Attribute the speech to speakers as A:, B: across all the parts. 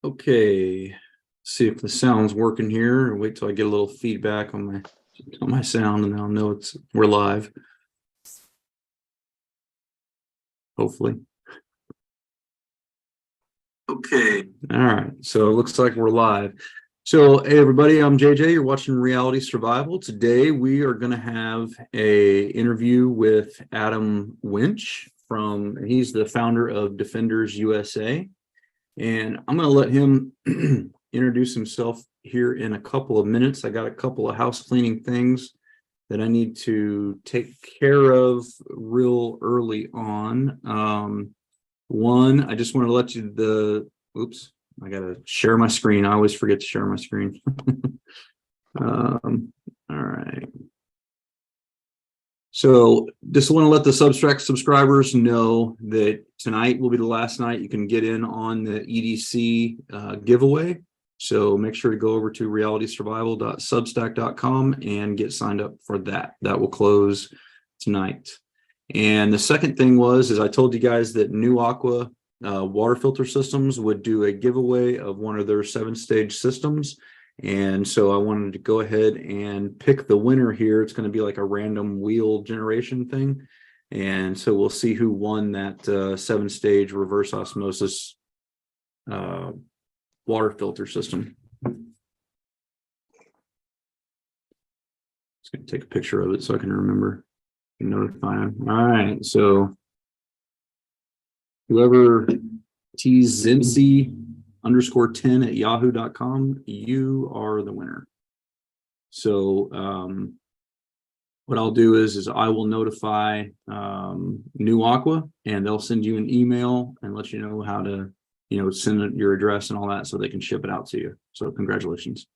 A: Okay, see if the sound's working here. Wait till I get a little feedback on my sound, and then I'll know we're live. Hopefully. Okay, all right. So it looks like we're live. So hey everybody, I'm JJ. You're watching Reality Survival. Today we are going to have a interview with Adam Winch he's the founder of Defenders USA. And I'm going to let him introduce himself here in a couple of minutes. I got a couple of house cleaning things that I need to take care of real early on. One, I just want to let you oops, I got to share my screen. I always forget to share my screen. All right. So just want to let the Substack subscribers know that tonight will be the last night you can get in on the EDC giveaway. So make sure to go over to realitysurvival.substack.com and get signed up for that. That will close tonight. And the second thing is I told you guys that New Aqua water filter systems would do a giveaway of one of their 7-stage systems. And so I wanted to go ahead and pick the winner here. It's going to be like a random wheel generation thing. And so we'll see who won that 7-stage reverse osmosis water filter system. Just going to take a picture of it so I can remember and notify him. All right. So whoever @10 at yahoo.com, you are the winner. So what I'll do is I will notify New Aqua, and they'll send you an email and let you know how to send your address and all that so they can ship it out to you. So congratulations.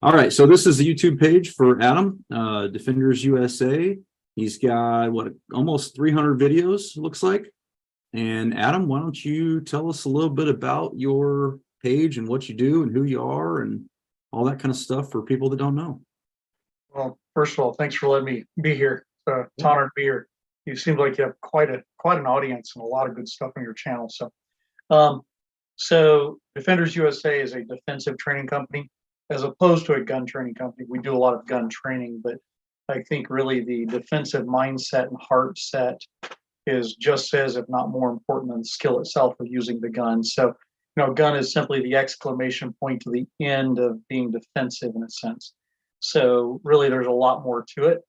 A: All right, so this is the YouTube page for Adam, Defenders USA. He's got almost 300 videos, looks like. And Adam, why don't you tell us a little bit about your page and what you do and who you are and all that kind of stuff for people that don't know.
B: Well, first of all, thanks for letting me be here. It's an honor to be here. You seem like you have quite an audience and a lot of good stuff on your channel. So Defenders USA is a defensive training company as opposed to a gun training company. We do a lot of gun training, but I think really the defensive mindset and heart set is just as, if not more important than the skill itself of using the gun. So, gun is simply the exclamation point to the end of being defensive in a sense. So really there's a lot more to it.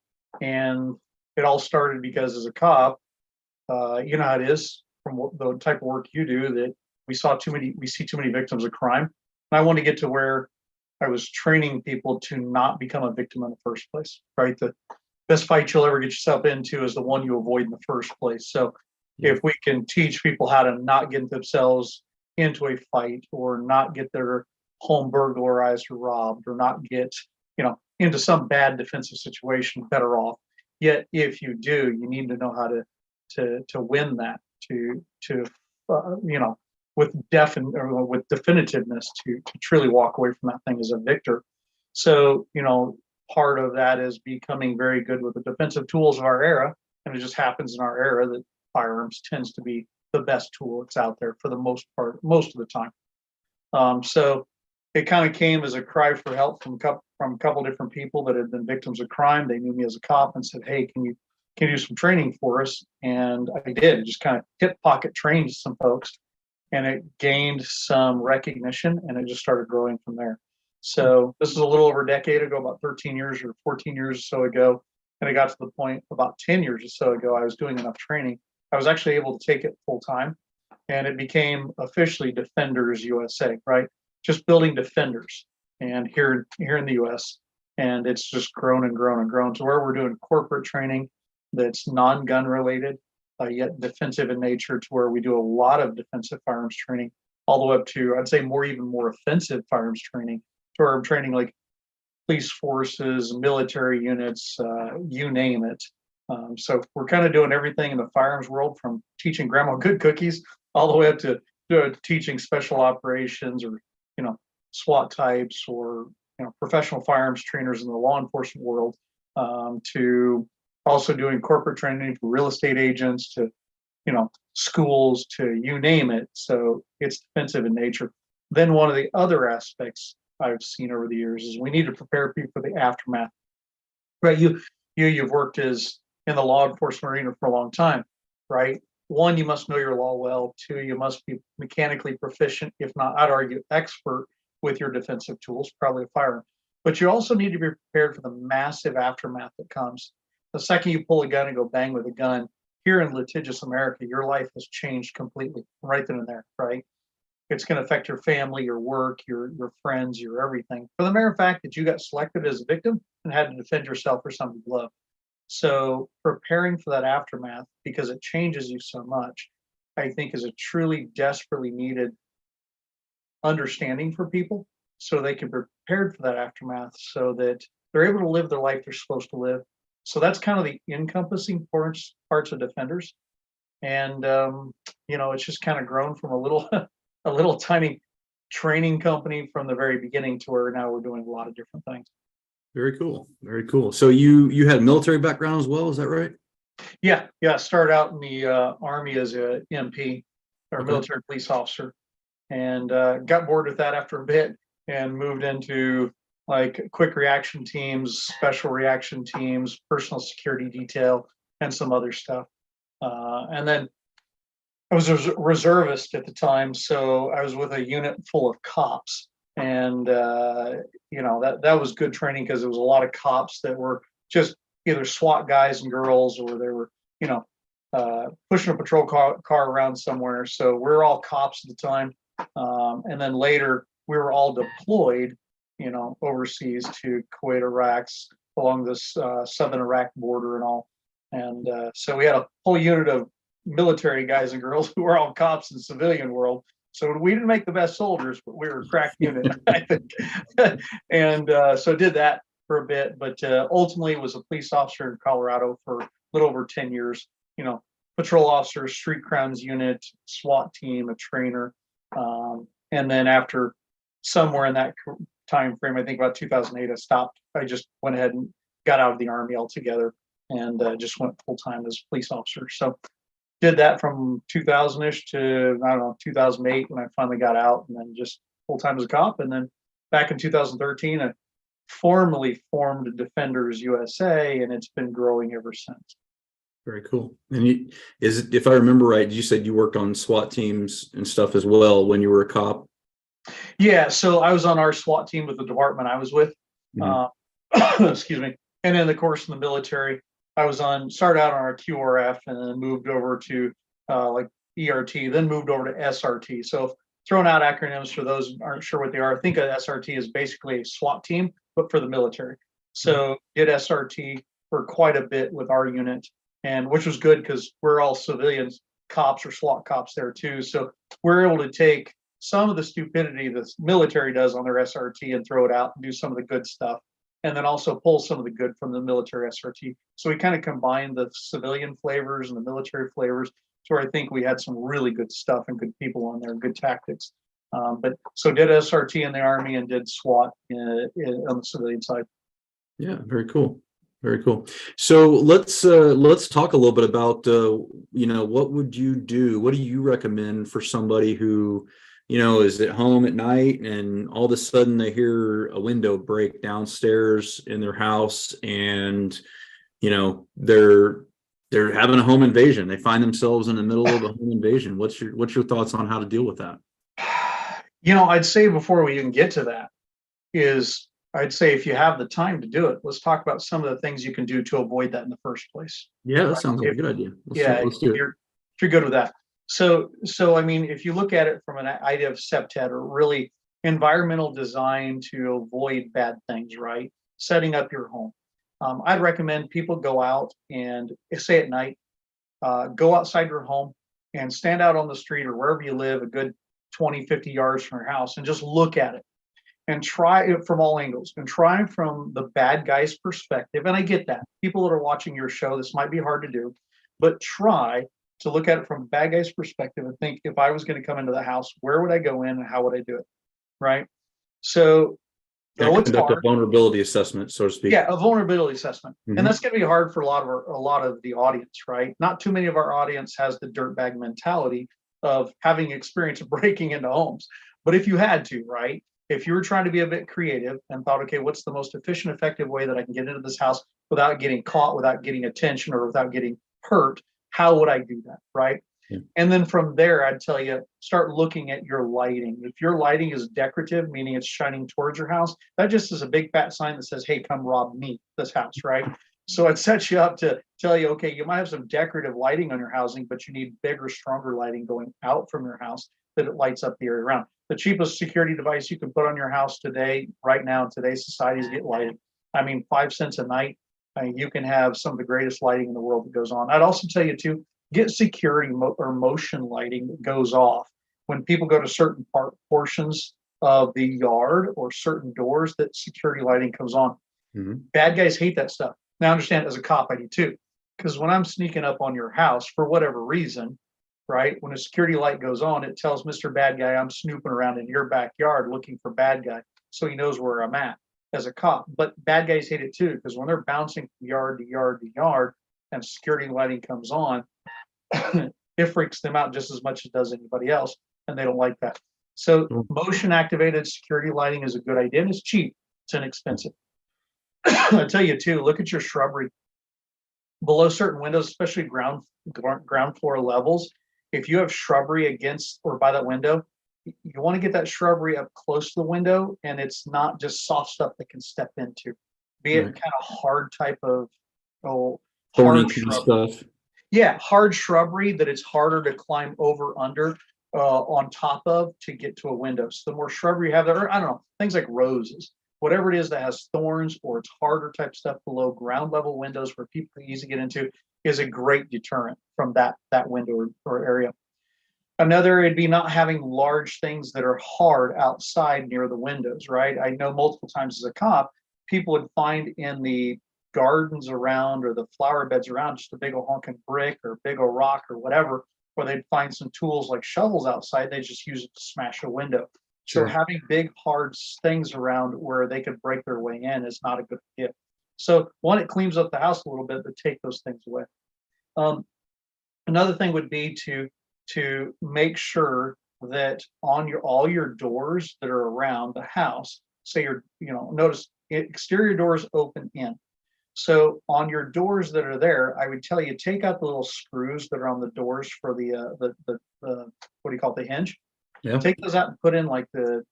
B: And it all started because as a cop, you know how it is from the type of work you do that we see too many victims of crime. And I want to get to where I was training people to not become a victim in the first place, right? The best fight you'll ever get yourself into is the one you avoid in the first place. So if we can teach people how to not get themselves into a fight or not get their home burglarized or robbed or not get, into some bad defensive situation, better off. Yet if you do, you need to know how to win that, with definitiveness to truly walk away from that thing as a victor. So, part of that is becoming very good with the defensive tools of our era. And it just happens in our era that firearms tends to be the best tool that's out there for the most part, most of the time. So it kind of came as a cry for help from a couple different people that had been victims of crime. They knew me as a cop and said, hey, can you do some training for us? And I did, just kind of hip pocket trained some folks, and it gained some recognition, and it just started growing from there. So this is a little over a decade ago, about 13 years or 14 years or so ago. And I got to the point about 10 years or so ago, I was doing enough training. I was actually able to take it full time, and it became officially Defenders USA, right? Just building defenders and here in the US. And it's just grown and grown and grown to where we're doing corporate training that's non-gun related, yet defensive in nature, to where we do a lot of defensive firearms training, all the way up to, I'd say, even more offensive firearms training, to where I'm training like police forces, military units, you name it. So we're kind of doing everything in the firearms world, from teaching grandma good cookies all the way up to teaching special operations or, SWAT types or, professional firearms trainers in the law enforcement world, to also doing corporate training for real estate agents, to, schools, to you name it. So it's defensive in nature. Then one of the other aspects I've seen over the years is we need to prepare people for the aftermath. Right? You've worked as in the law enforcement arena for a long time, right? One, you must know your law well. Two, you must be mechanically proficient, if not, I'd argue, expert with your defensive tools, probably a firearm. But you also need to be prepared for the massive aftermath that comes. The second you pull a gun and go bang with a gun, here in litigious America, your life has changed completely right then and there, right? It's going to affect your family, your work, your friends, your everything. For the mere fact that you got selected as a victim and had to defend yourself for something you love. So preparing for that aftermath, because it changes you so much, I think is a truly desperately needed understanding for people so they can be prepared for that aftermath so that they're able to live the life they're supposed to live. So that's kind of the encompassing parts of defenders. And, it's just kind of grown from a little tiny training company from the very beginning to where now we're doing a lot of different things.
A: Very cool. Very cool. So you had military background as well, is that right?
B: Yeah. Started out in the Army as a MP or military police officer, and got bored with that after a bit and moved into like quick reaction teams, special reaction teams, personal security detail, and some other stuff. And then I was a reservist at the time, so I was with a unit full of cops, and that was good training because there was a lot of cops that were just either SWAT guys and girls, or they were pushing a patrol car around somewhere. So we're all cops at the time, and then later we were all deployed, overseas to Kuwait, Iraq, along this southern Iraq border and all. And so we had a whole unit of military guys and girls who were all cops in the civilian world. So we didn't make the best soldiers, but we were a crack unit, I think. And so did that for a bit, but ultimately was a police officer in Colorado for a little over 10 years, patrol officer, street crimes unit, SWAT team, a trainer. And then after somewhere in that time frame, I think about 2008, I stopped. I just went ahead and got out of the Army altogether and just went full-time as a police officer. So did that from 2000-ish to, 2008 when I finally got out, and then just full-time as a cop. And then back in 2013, I formally formed Defenders USA, and it's been growing ever since.
A: Very cool. And if I remember right, you said you worked on SWAT teams and stuff as well when you were a cop?
B: Yeah, so I was on our SWAT team with the department I was with. Excuse me. And then, of course, in the military, I started out on our QRF and then moved over to like ERT, then moved over to SRT. So throwing out acronyms for those who aren't sure what they are, think of SRT as basically a SWAT team, but for the military. So did SRT for quite a bit with our unit, and which was good because we're all civilians, cops or SWAT cops there too. So we're able to take some of the stupidity the military does on their SRT and throw it out and do some of the good stuff, and then also pull some of the good from the military SRT. So we kind of combined the civilian flavors and the military flavors to where I think we had some really good stuff and good people on there, good tactics. But so did SRT in the Army and did SWAT on the civilian side.
A: Yeah, very cool. Very cool. So let's talk a little bit about what would you do? What do you recommend for somebody who is at home at night and all of a sudden they hear a window break downstairs in their house, and they're having a home invasion. They find themselves in the middle of a home invasion. What's your thoughts on how to deal with that?
B: I'd say before we even get to that I'd say if you have the time to do it, let's talk about some of the things you can do to avoid that in the first place.
A: Yeah, that sounds like a good idea. Let's do it.
B: If you're good with that. So I mean, if you look at it from an idea of septet, or really environmental design to avoid bad things, right? Setting up your home. I'd recommend people go out and say at night, go outside your home and stand out on the street or wherever you live, a good 20, 50 yards from your house, and just look at it and try it from all angles and try from the bad guy's perspective. And I get that. People that are watching your show, this might be hard to do, but try to look at it from a bad guy's perspective and think, if I was going to come into the house, where would I go in and how would I do it? Right. So
A: conduct a vulnerability assessment, so to speak.
B: Yeah, a vulnerability assessment. And that's going to be hard for a lot of the audience, right? Not too many of our audience has the dirtbag mentality of having experience of breaking into homes. But if you had to, right? If you were trying to be a bit creative and thought, okay, what's the most efficient, effective way that I can get into this house without getting caught, without getting attention, or without getting hurt, how would I do that, right?
A: Yeah.
B: And then from there, I'd tell you, start looking at your lighting. If your lighting is decorative, meaning it's shining towards your house, that just is a big fat sign that says, hey, come rob me, this house, right? So it sets you up to tell you, okay, you might have some decorative lighting on your housing, but you need bigger, stronger lighting going out from your house that it lights up the area around. The cheapest security device you can put on your house today, right now in today's society, is get lighting. I mean, 5 cents a night, you can have some of the greatest lighting in the world that goes on. I'd also tell you too, get security or motion lighting that goes off when people go to certain portions of the yard or certain doors, that security lighting comes on.
A: Mm-hmm.
B: Bad guys hate that stuff. Now, understand, as a cop, I do too, because when I'm sneaking up on your house for whatever reason, right, when a security light goes on, it tells Mr. Bad Guy I'm snooping around in your backyard looking for bad guy, so he knows where I'm at as a cop. But bad guys hate it too, because when they're bouncing from yard to yard to yard and security lighting comes on, it freaks them out just as much as it does anybody else, and they don't like that. So motion activated security lighting is a good idea, and it's cheap. It's inexpensive. I tell you too, look at your shrubbery below certain windows, especially ground floor levels. If you have shrubbery against or by that window, you want to get that shrubbery up close to the window, and it's not just soft stuff that can step into. Be it kind of hard type of hard shrubbery.
A: Stuff.
B: Yeah, hard shrubbery that it's harder to climb over, under, on top of to get to a window. So the more shrubbery you have there, or I don't know, things like roses, whatever it is that has thorns or it's harder type stuff below ground level windows where people can easily get into, is a great deterrent from that window or area. Another would be not having large things that are hard outside near the windows, right? I know multiple times as a cop, people would find in the gardens around or the flower beds around just a big old honking brick or big old rock or whatever, or they'd find some tools like shovels outside, they just use it to smash a window. Sure. So having big hard things around where they could break their way in is not a good idea. So one, it cleans up the house a little bit, but take those things away. Another thing would be to make sure that on all your doors that are around the house, say notice exterior doors open in. So on your doors that are there, I would tell you, take out the little screws that are on the doors for the what do you call it, the hinge? Yeah. Take those out and put in like the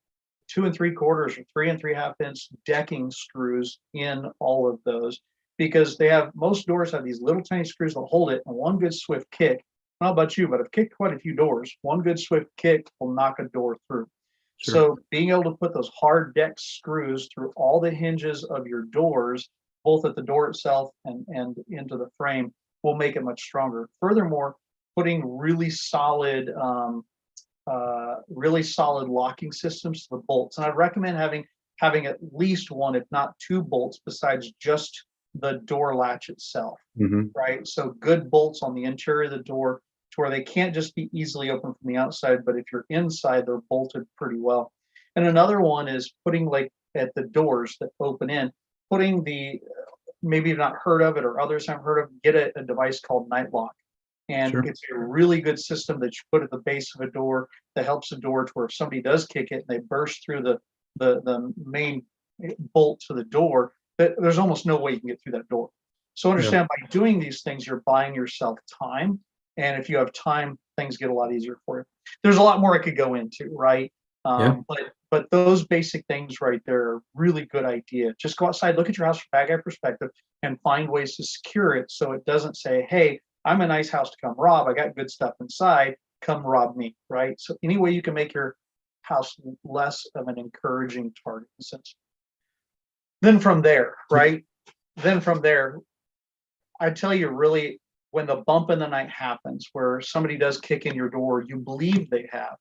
B: 2 3/4 or 3 3/2 inch decking screws in all of those, because most doors have these little tiny screws that hold it, and one good swift kick. I don't know about you, but I've kicked quite a few doors. One good swift kick will knock a door through. Sure. So being able to put those hard deck screws through all the hinges of your doors, both at the door itself and into the frame, will make it much stronger. Furthermore, putting really solid locking systems to the bolts. And I'd recommend having at least one, if not 2 bolts, besides just the door latch itself, right? So good bolts on the interior of the door to where they can't just be easily opened from the outside, but if you're inside, they're bolted pretty well. And another one is putting, like at the doors that open in, putting maybe you've not heard of it or others haven't heard of, get a device called Night Lock. And sure. It's a really good system that you put at the base of a door that helps the door to where if somebody does kick it and they burst through the main bolt to the door, there's almost no way you can get through that door. So understand, by doing these things, you're buying yourself time. And if you have time, things get a lot easier for you. There's a lot more I could go into, right? But those basic things right there are a really good idea. Just go outside, look at your house from bad guy perspective, and find ways to secure it so it doesn't say, hey, I'm a nice house to come rob. I got good stuff inside. Come rob me, right? So any way you can make your house less of an encouraging target in a sense. Then from there, right? Then from there, I tell you, really, when the bump in the night happens, where somebody does kick in your door, you believe they have.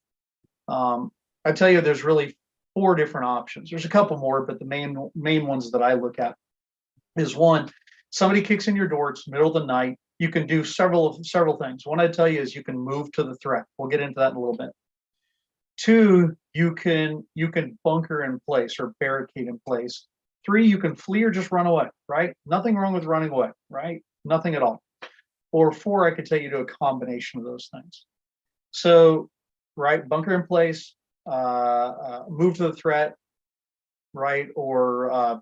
B: I tell you, there's really 4 different options. There's a couple more, but the main ones that I look at is, one, somebody kicks in your door. It's middle of the night. You can do several things. One I tell you is you can move to the threat. We'll get into that in a little bit. 2, you can bunker in place or barricade in place. 3, you can flee or just run away, right? Nothing wrong with running away, right? Nothing at all. Or 4, I could tell you to a combination of those things. So, right, bunker in place, move to the threat, right? Or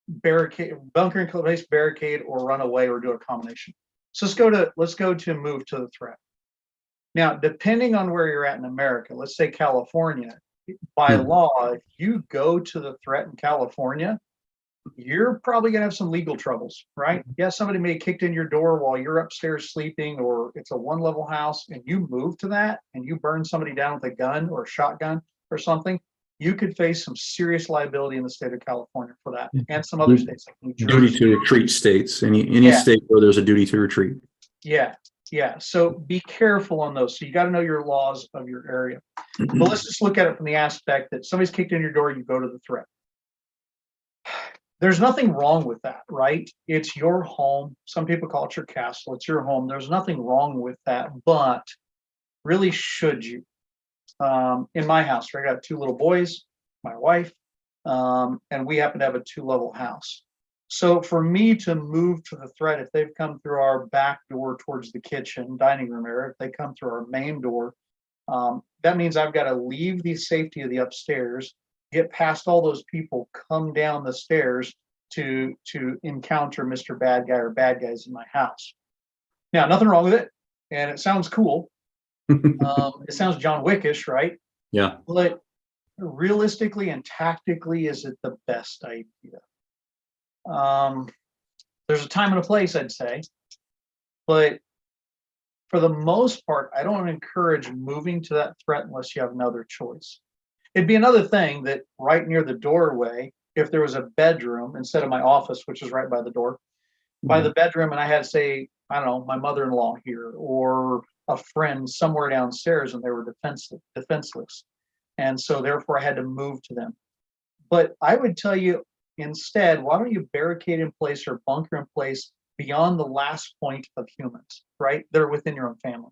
B: barricade, bunker in place, barricade, or run away, or do a combination. So let's go to move to the threat. Now, depending on where you're at in America, let's say California, by law, if you go to the threat in California, you're probably going to have some legal troubles, right? Yeah, somebody may have kicked in your door while you're upstairs sleeping, or it's a one-level house and you move to that and you burn somebody down with a gun or a shotgun or something, you could face some serious liability in the state of California for that, and some other states like New Jersey.
A: Duty to retreat states, any state where there's a duty to retreat.
B: Yeah. So be careful on those. So you got to know your laws of your area. But let's just look at it from the aspect that somebody's kicked in your door, you go to the threat. There's nothing wrong with that, right? It's your home. Some people call it your castle. It's your home. There's nothing wrong with that, but really, should you? In my house, I got 2 little boys, my wife, and we happen to have a 2-level house. So for me to move to the threat, if they've come through our back door towards the kitchen, dining room area, if they come through our main door, that means I've got to leave the safety of the upstairs, get past all those people, come down the stairs to encounter Mr. Bad Guy or bad guys in my house. Now, nothing wrong with it, and it sounds cool. It sounds John Wickish, right?
A: Yeah.
B: But realistically and tactically, is it the best idea? There's a time and a place, I'd say, but for the most part, I don't encourage moving to that threat unless you have another choice. It'd be another thing that right near the doorway, if there was a bedroom instead of my office, which is right by the door, by the bedroom, and I had, say, I don't know, my mother-in-law here or a friend somewhere downstairs, and they were defenseless. And so therefore I had to move to them. But I would tell you, instead, why don't you barricade in place or bunker in place beyond the last point of humans, right? They're within your own family.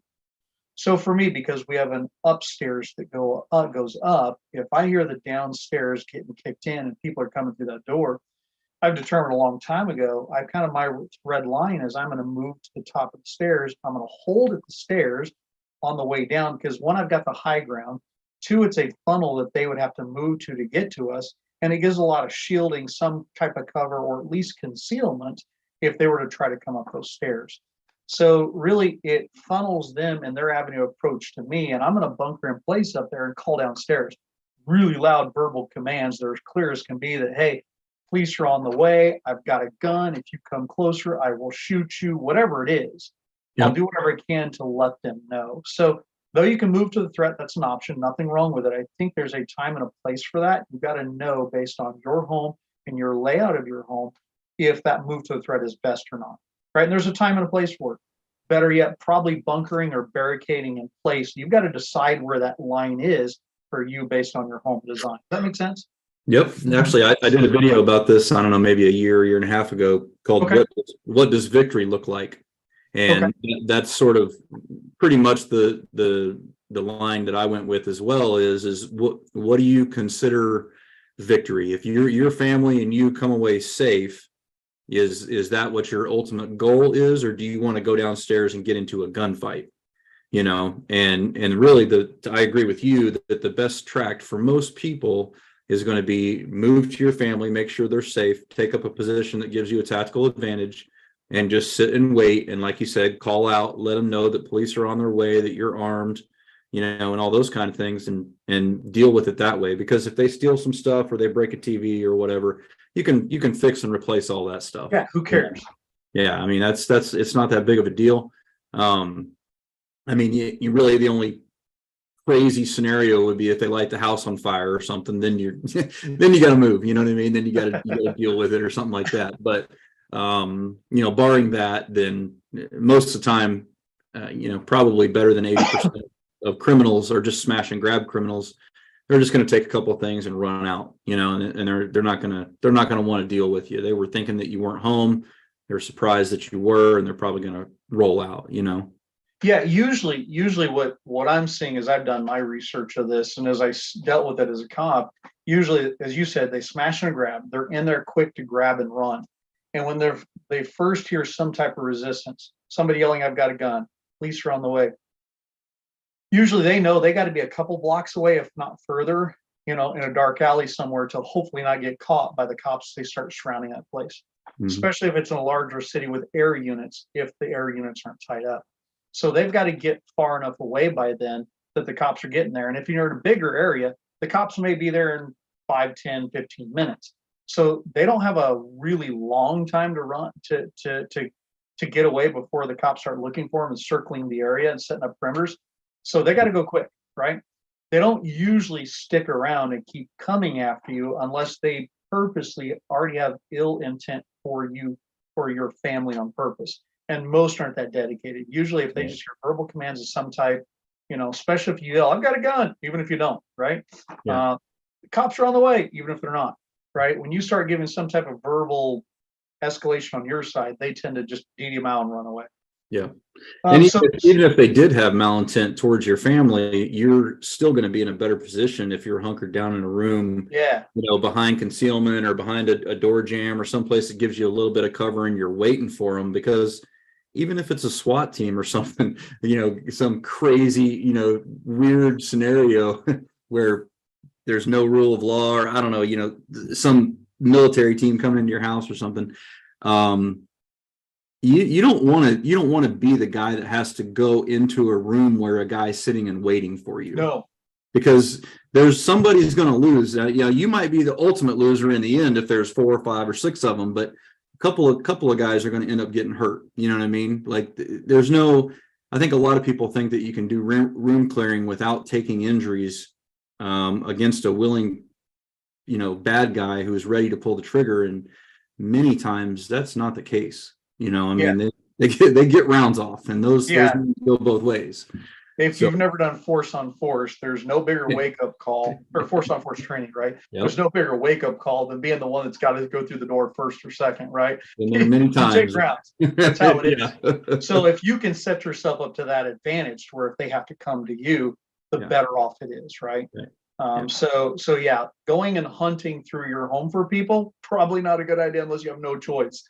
B: So for me, because we have an upstairs that goes up, if I hear the downstairs getting kicked in and people are coming through that door, I've determined a long time ago, my red line is I'm going to move to the top of the stairs. I'm going to hold at the stairs on the way down, because 1, I've got the high ground. 2, it's a funnel that they would have to move to get to us. And it gives a lot of shielding, some type of cover, or at least concealment if they were to try to come up those stairs. So really, it funnels them in their avenue of approach to me, and I'm going to bunker in place up there and call downstairs. Really loud verbal commands that are as clear as can be that, hey, police are on the way. I've got a gun. If you come closer, I will shoot you, whatever it is. I'll do whatever I can to let them know. So though you can move to the threat, that's an option. Nothing wrong with it. I think there's a time and a place for that. You've got to know, based on your home and your layout of your home, if that move to the threat is best or not. Right? And there's a time and a place for it. Better yet, probably bunkering or barricading in place. You've got to decide where that line is for you based on your home design. Does that make sense?
A: Yep. Actually, I did a video about this, I don't know, maybe a year and a half ago, called What Does Victory Look Like? And that's sort of pretty much the line that I went with as well, is what do you consider victory? If your family and you come away safe, is that what your ultimate goal is, or do you want to go downstairs and get into a gunfight? And really, I agree with you that the best tract for most people is going to be move to your family, make sure they're safe, take up a position that gives you a tactical advantage, and just sit and wait. And like you said, call out, let them know that police are on their way, that you're armed, and all those kind of things, and deal with it that way. Because if they steal some stuff or they break a TV or whatever, you can fix and replace all that stuff.
B: Yeah, who cares?
A: Yeah, I mean, that's it's not that big of a deal. I mean, you really, the only crazy scenario would be if they light the house on fire or something, then you got to move, you know what I mean? Then you got to deal with it or something like that. But barring that, then most of the time, probably better than 80% of criminals are just smash and grab criminals. They're just going to take a couple of things and run out, and they're not going to want to deal with you. They were thinking that you weren't home. They're surprised that you were, and they're probably going to roll out,
B: Yeah, usually what I'm seeing is, I've done my research of this, and as I dealt with it as a cop, usually, as you said, they smash and grab. They're in there quick to grab and run. And when they first hear some type of resistance, somebody yelling, "I've got a gun," police are on the way. Usually they know they got to be a couple blocks away, if not further, in a dark alley somewhere to hopefully not get caught by the cops as they start surrounding that place. Especially if it's in a larger city with air units, if the air units aren't tied up. So they've got to get far enough away by then that the cops are getting there. And if you're in a bigger area, the cops may be there in 5, 10, 15 minutes. So they don't have a really long time to run to get away before the cops start looking for them and circling the area and setting up perimeters. So they got to go quick, right? They don't usually stick around and keep coming after you unless they purposely already have ill intent for you, for your family on purpose. And most aren't that dedicated. Usually if they just hear verbal commands of some type, especially if you yell, I've got a gun, even if you don't, right? The cops are on the way, even if they're not, right? When you start giving some type of verbal escalation on your side, they tend to just beat them out and run away.
A: Yeah. And even if they did have malintent towards your family, you're still going to be in a better position if you're hunkered down in a room, behind concealment or behind a door jamb or someplace that gives you a little bit of cover and you're waiting for them. Because even if it's a SWAT team or something, some crazy, weird scenario where there's no rule of law, or I don't know, some military team coming into your house or something. You don't want to be the guy that has to go into a room where a guy's sitting and waiting for you.
B: No,
A: because there's somebody who's going to lose. You might be the ultimate loser in the end if there's 4 or 5 or 6 of them, but a couple of guys are going to end up getting hurt. You know what I mean? Like there's no. I think a lot of people think that you can do room clearing without taking injuries against a willing, bad guy who is ready to pull the trigger, and many times that's not the case. They get rounds off, and those go both ways.
B: If you've never done force on force, there's no bigger wake up call, or force on force training, right? Yep. There's no bigger wake up call than being the one that's got to go through the door first or second, right?
A: And there are many times.
B: You take rounds. That's how it is. So if you can set yourself up to that advantage, where if they have to come to you, the better off it is, right? So going and hunting through your home for people, probably not a good idea unless you have no choice.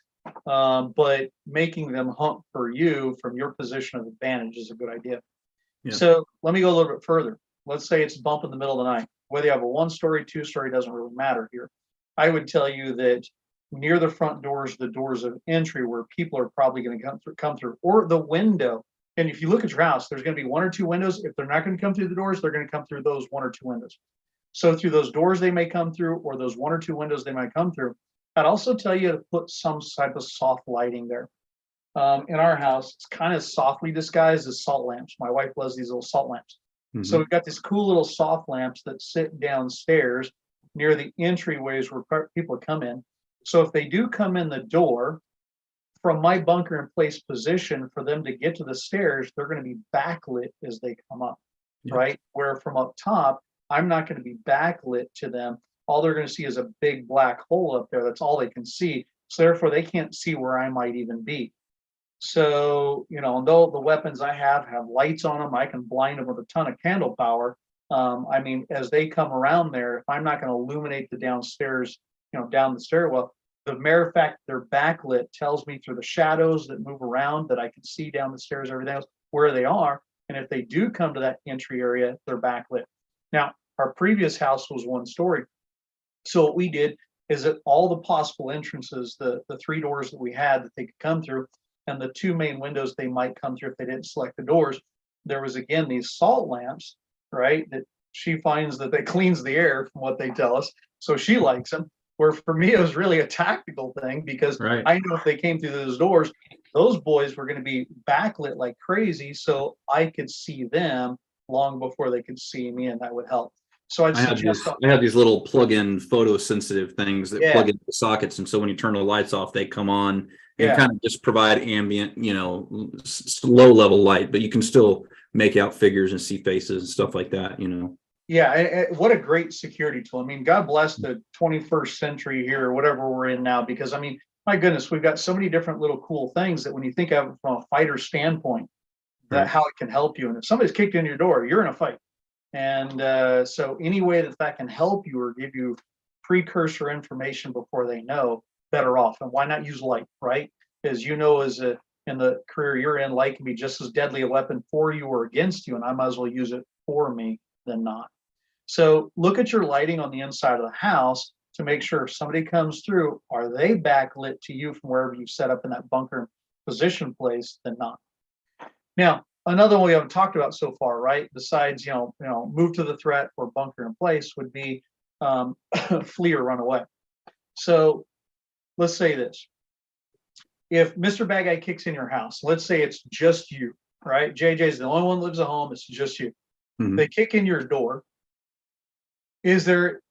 B: But making them hunt for you from your position of advantage is a good idea. Yeah. So let me go a little bit further. Let's say it's a bump in the middle of the night. Whether you have a 1-story, 2-story, doesn't really matter here. I would tell you that near the front doors, the doors of entry where people are probably going to come through, or the window. And if you look at your house, there's going to be 1 or 2 windows. If they're not going to come through the doors, they're going to come through those 1 or 2 windows. So through those doors they may come through, or those 1 or 2 windows they might come through. I'd also tell you to put some type of soft lighting there. In our house, it's kind of softly disguised as salt lamps. My wife loves these little salt lamps. Mm-hmm. So we've got these cool little soft lamps that sit downstairs near the entryways where people come in. So if they do come in the door, from my bunker in place position, for them to get to the stairs, they're going to be backlit as they come up, right? Where from up top, I'm not going to be backlit to them. All they're going to see is a big black hole up there. That's all they can see. So therefore, they can't see where I might even be. So, though the weapons I have lights on them, I can blind them with a ton of candle power. As they come around there, if I'm not going to illuminate the downstairs, down the stairwell, the mere fact they're backlit tells me through the shadows that move around that I can see down the stairs, everything else, where they are. And if they do come to that entry area, they're backlit. Now, our previous house was 1-story. So what we did is that all the possible entrances, the 3 doors that we had that they could come through, and the 2 main windows they might come through if they didn't select the doors, there was again these salt lamps, right? That she finds that they cleans the air from what they tell us. So she likes them. Where for me, it was really a tactical thing because I knew if they came through those doors, those boys were going to be backlit like crazy. So I could see them long before they could see me, and that would help. So I
A: have these little plug-in photosensitive things that plug into the sockets, and so when you turn the lights off, they come on and kind of just provide ambient, low-level light, but you can still make out figures and see faces and stuff like that,
B: Yeah, what a great security tool. God bless the 21st century here, or whatever we're in now, because my goodness, we've got so many different little cool things that when you think of it from a fighter standpoint, that how it can help you. And if somebody's kicked in your door, you're in a fight. And so any way that can help you or give you precursor information before they know, better off. And why not use light, right? As in the career you're in, light can be just as deadly a weapon for you or against you, and I might as well use it for me than not. So look at your lighting on the inside of the house to make sure if somebody comes through, are they backlit to you from wherever you've set up in that bunker position place than not. Now, another one we haven't talked about so far, right? Besides, move to the threat or bunker in place would be flee or run away. So let's say this. If Mr. Bad Guy kicks in your house, let's say it's just you, right? JJ's the only one that lives at home. It's just you.
A: Mhm.
B: They kick in your door. Is there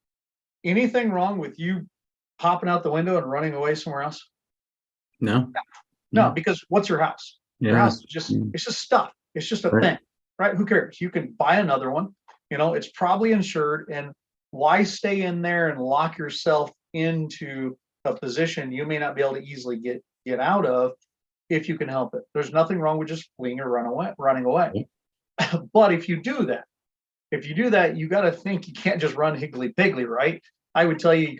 B: anything wrong with you popping out the window and running away somewhere else?
A: No.
B: No, because what's your house? Your
A: Yeah.
B: house is just, it's just stuff. It's just a
A: Right.
B: thing, right? Who cares? You can buy another one. It's probably insured. And why stay in there and lock yourself into a position you may not be able to easily get out of if you can help it? There's nothing wrong with just fleeing or running away. But if you do that, you got to think you can't just run higgly piggly, right? I would tell you, you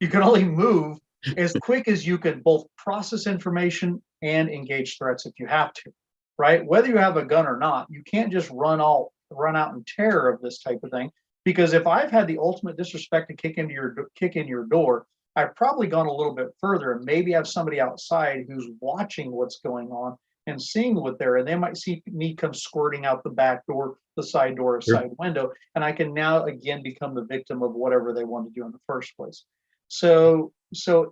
B: can only move as quick as you can both process information and engage threats if you have to, right? Whether you have a gun or not, you can't just run out in terror of this type of thing. Because if I've had the ultimate disrespect to kick in your door, I've probably gone a little bit further and maybe have somebody outside who's watching what's going on and seeing what they're, and they might see me come squirting out the back door, the side door, or
A: Sure.
B: side window, and I can now again become the victim of whatever they want to do in the first place. So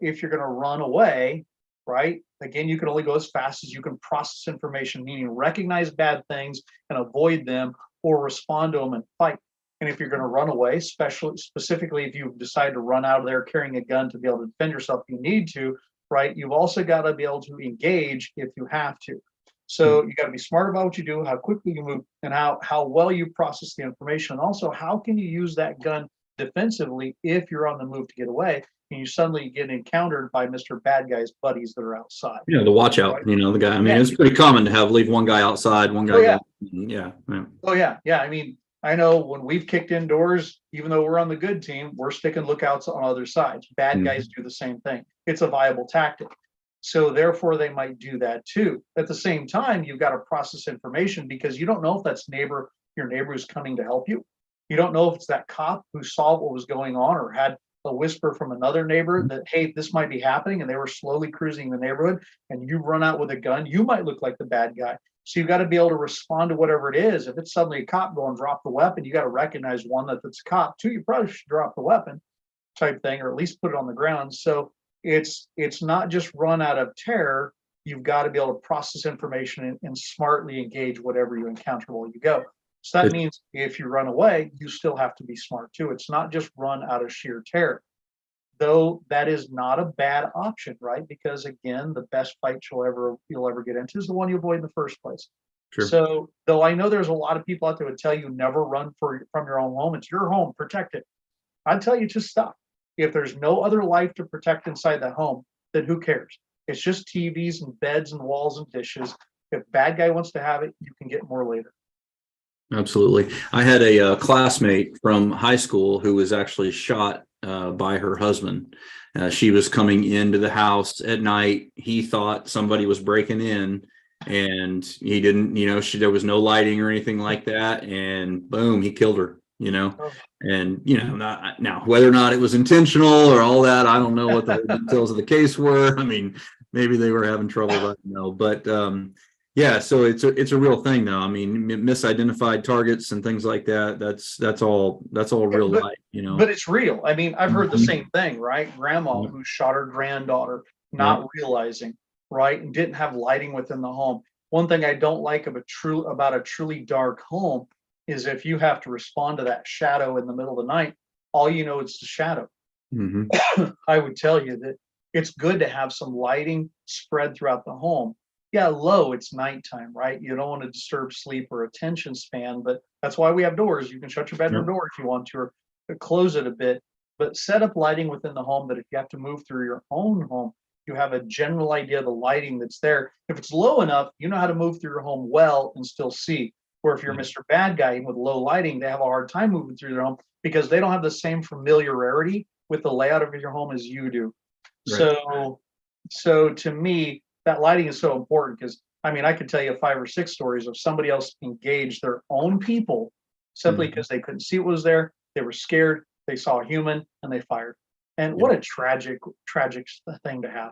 B: if you're going to run away, right? Again, you can only go as fast as you can process information, meaning recognize bad things and avoid them, or respond to them and fight. And if you're going to run away, specifically if you decide to run out of there carrying a gun to be able to defend yourself, you need to, right? You've also got to be able to engage if you have to. So you got to be smart about what you do, how quickly you move, and how well you process the information. Also, how can you use that gun defensively if you're on the move to get away and you suddenly get encountered by Mr. Bad Guy's buddies that are outside.
A: The watch out,
B: Right?
A: the guy. I mean,
B: Yeah.
A: it's pretty common to leave one guy outside, one guy.
B: Oh, yeah.
A: Yeah.
B: Oh, yeah. Yeah. I mean, I know when we've kicked indoors, even though we're on the good team, we're sticking lookouts on other sides. Bad guys do the same thing. It's a viable tactic. So therefore, they might do that too. At the same time, you've got to process information because you don't know if that's your neighbor who's coming to help you. You don't know if it's that cop who saw what was going on or had a whisper from another neighbor that, hey, this might be happening, and they were slowly cruising the neighborhood, and you run out with a gun. You might look like the bad guy. So you've got to be able to respond to whatever it is. If it's suddenly a cop going, drop the weapon, you got to recognize, one, that it's a cop. Two, you probably should drop the weapon type thing, or at least put it on the ground. So it's not just run out of terror. You've got to be able to process information and smartly engage whatever you encounter while you go. So that means if you run away, you still have to be smart too. It's not just run out of sheer terror. Though that is not a bad option, right? Because again, the best fight you'll ever get into is the one you avoid in the first place.
A: Sure.
B: So though I know there's a lot of people out there would tell you never run from your own home. It's your home, protect it. I'd tell you to stop. If there's no other life to protect inside that home, then who cares? It's just TVs and beds and walls and dishes. If bad guy wants to have it, you can get more later.
A: Absolutely. I had a classmate from high school who was actually shot by her husband. She was coming into the house at night. He thought somebody was breaking in, and he didn't, there was no lighting or anything like that. And boom, he killed her, and, now whether or not it was intentional or all that, I don't know what the details of the case were. I mean, maybe they were having trouble, I don't know. But yeah, so it's a real thing though. I mean, misidentified targets and things like that. That's all real life,
B: But it's real. I mean, I've heard the same thing, right? Grandma who shot her granddaughter, not realizing, right, and didn't have lighting within the home. One thing I don't like about a truly dark home is if you have to respond to that shadow in the middle of the night, all you know is the shadow.
A: Mm-hmm.
B: I would tell you that it's good to have some lighting spread throughout the home. Yeah, it's nighttime, right? You don't want to disturb sleep or attention span, but that's why we have doors. You can shut your bedroom door if you want to, or close it a bit, but set up lighting within the home that if you have to move through your own home, you have a general idea of the lighting that's there. If it's low enough, you know how to move through your home well and still see. Where if you're Mr. Bad Guy with low lighting, they have a hard time moving through their home because they don't have the same familiarity with the layout of your home as you do. Right. So to me, that lighting is so important because I mean, I could tell you 5 or 6 stories of somebody else engaged their own people simply because they couldn't see what was there. They were scared. They saw a human and they fired. And what a tragic thing to have.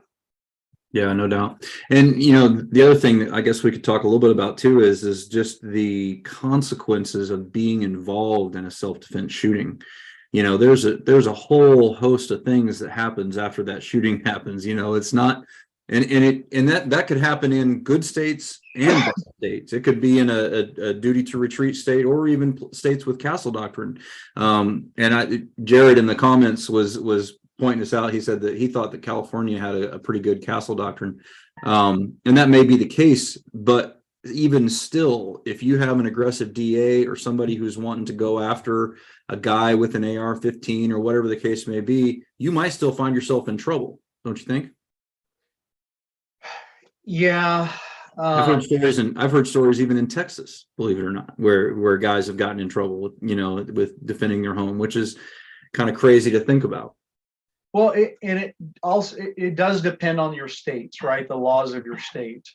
A: Yeah, no doubt. And the other thing that I guess we could talk a little bit about too is just the consequences of being involved in a self-defense shooting. There's a whole host of things that happens after that shooting happens. It's not, and that could happen in good states and bad states. It could be in a duty to retreat state or even states with castle doctrine. Jared in the comments was pointing this out. He said that he thought that California had a pretty good castle doctrine, and that may be the case, but even still, if you have an aggressive DA or somebody who's wanting to go after a guy with an AR-15 or whatever the case may be, you might still find yourself in trouble, don't you think?
B: Yeah.
A: I've heard stories even in Texas, believe it or not, where guys have gotten in trouble with defending their home, which is kind of crazy to think about.
B: Well, it does depend on your states, right? The laws of your state.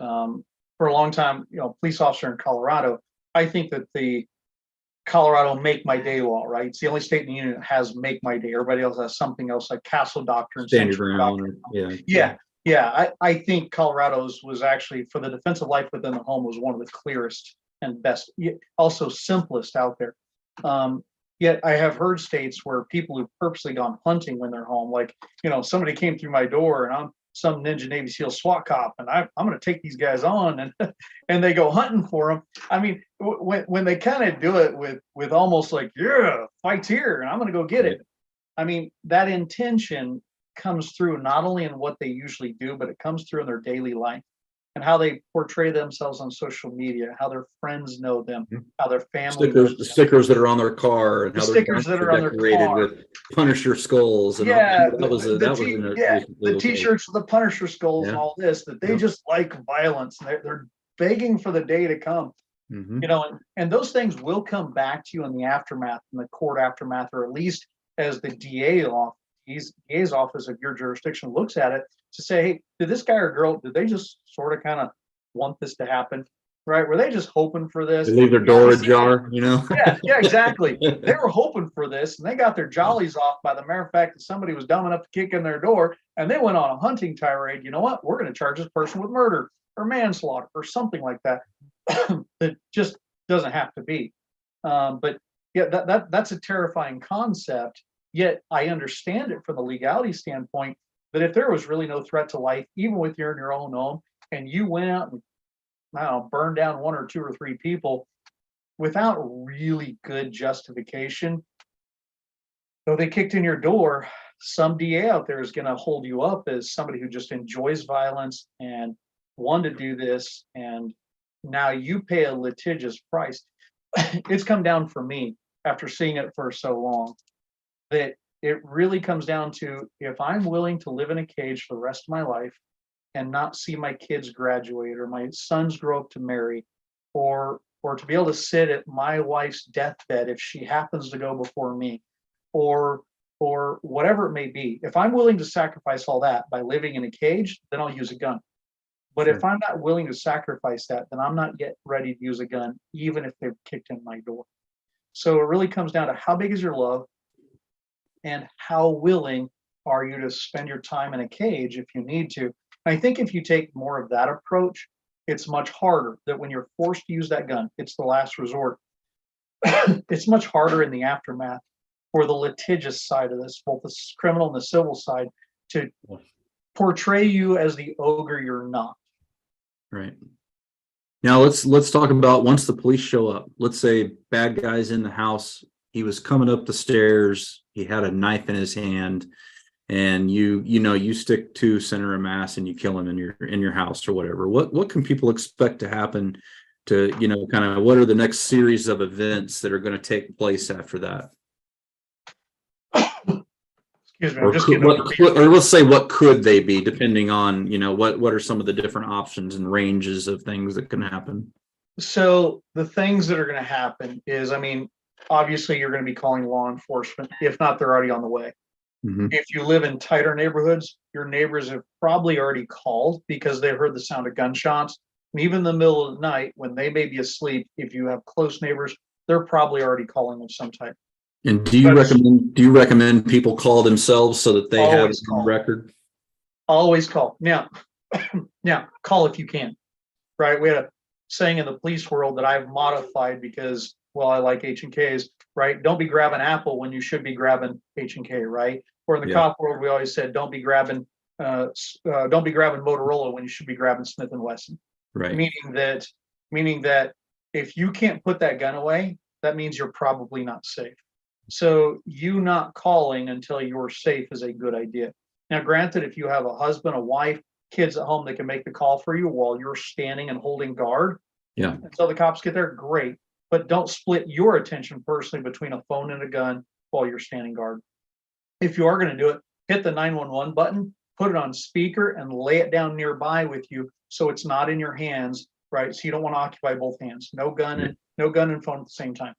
B: For a long time, police officer in Colorado, I think that the Colorado Make My Day law, right? It's the only state in the union that has Make My Day. Everybody else has something else like Castle Doctrine,
A: Stand Your Ground.
B: Yeah. I think Colorado's was actually, for the defense of life within the home, was one of the clearest and best, also simplest out there. Yet I have heard states where people who've purposely gone hunting when they're home, like, somebody came through my door and I'm some ninja Navy SEAL SWAT cop and I'm going to take these guys on and they go hunting for them. I mean, when they kind of do it with almost like, yeah, fight's here and I'm going to go get it. I mean, that intention comes through not only in what they usually do, but it comes through in their daily life and how they portray themselves on social media, how their friends know them, how their family
A: stickers that are on their car, and
B: the
A: how
B: stickers that are on their car
A: with Punisher skulls. And
B: the t-shirts with the Punisher skulls and all this, that they just like violence. And they're begging for the day to come. And those things will come back to you in the aftermath, in the court aftermath, or at least as the DA's office of your jurisdiction looks at it to say, hey, did this guy or girl, did they just sort of kind of want this to happen? Right? Were they just hoping for this?
A: They leave their door ajar,
B: Yeah, exactly. They were hoping for this and they got their jollies off by the mere fact that somebody was dumb enough to kick in their door and they went on a hunting tirade. You know what? We're going to charge this person with murder or manslaughter or something like that. That just doesn't have to be. But yeah, that's a terrifying concept. Yet I understand it from the legality standpoint that if there was really no threat to life, even with your own home, and you went out and burned down 1 or 2 or 3 people without really good justification, though they kicked in your door, some DA out there is going to hold you up as somebody who just enjoys violence and wanted to do this, and now you pay a litigious price. It's come down for me after seeing it for so long, that it really comes down to, if I'm willing to live in a cage for the rest of my life and not see my kids graduate or my sons grow up to marry, or to be able to sit at my wife's deathbed if she happens to go before me, or whatever it may be, if I'm willing to sacrifice all that by living in a cage, then I'll use a gun. But if I'm not willing to sacrifice that, then I'm not yet ready to use a gun, even if they've kicked in my door. So it really comes down to how big is your love and how willing are you to spend your time in a cage if you need to. And I think if you take more of that approach, it's much harder, that when you're forced to use that gun, it's the last resort. It's much harder in the aftermath for the litigious side of this, both the criminal and the civil side, to portray you as the ogre you're not.
A: Right. Now let's talk about once the police show up. Let's say bad guy's in the house. He was coming up the stairs. He had a knife in his hand, and you stick to center of mass and you kill him in your house or whatever. What can people expect to happen to, kind of what are the next series of events that are going to take place after that?
B: Excuse me, I'm just getting
A: or let's say, what could they be, depending on, what are some of the different options and ranges of things that can happen?
B: So the things that are going to happen is, obviously you're going to be calling law enforcement. If not, they're already on the way.
A: Mhm.
B: If you live in tighter neighborhoods, your neighbors have probably already called because they heard the sound of gunshots. And even in the middle of the night, when they may be asleep, if you have close neighbors, they're probably already calling of some type.
A: And
B: But
A: do you recommend people call themselves so that they have it
B: always
A: on
B: call.
A: record?
B: Always call. Now, now call if you can. Right? We had a saying in the police world that I've modified because, well, I like H&Ks, right? Don't be grabbing Apple when you should be grabbing H&K, right? Or in the
A: Yeah.
B: cop world, we always said, don't be grabbing Motorola when you should be grabbing Smith and Wesson.
A: Right.
B: Meaning that if you can't put that gun away, that means you're probably not safe. So you not calling until you're safe is a good idea. Now, granted, if you have a husband, a wife, kids at home that can make the call for you while you're standing and holding guard
A: Yeah.
B: until the cops get there, great. But don't split your attention personally between a phone and a gun while you're standing guard. If you are going to do it, hit the 911 button, put it on speaker, and lay it down nearby with you so it's not in your hands, right? So you don't want to occupy both hands. No gun and phone at the same time.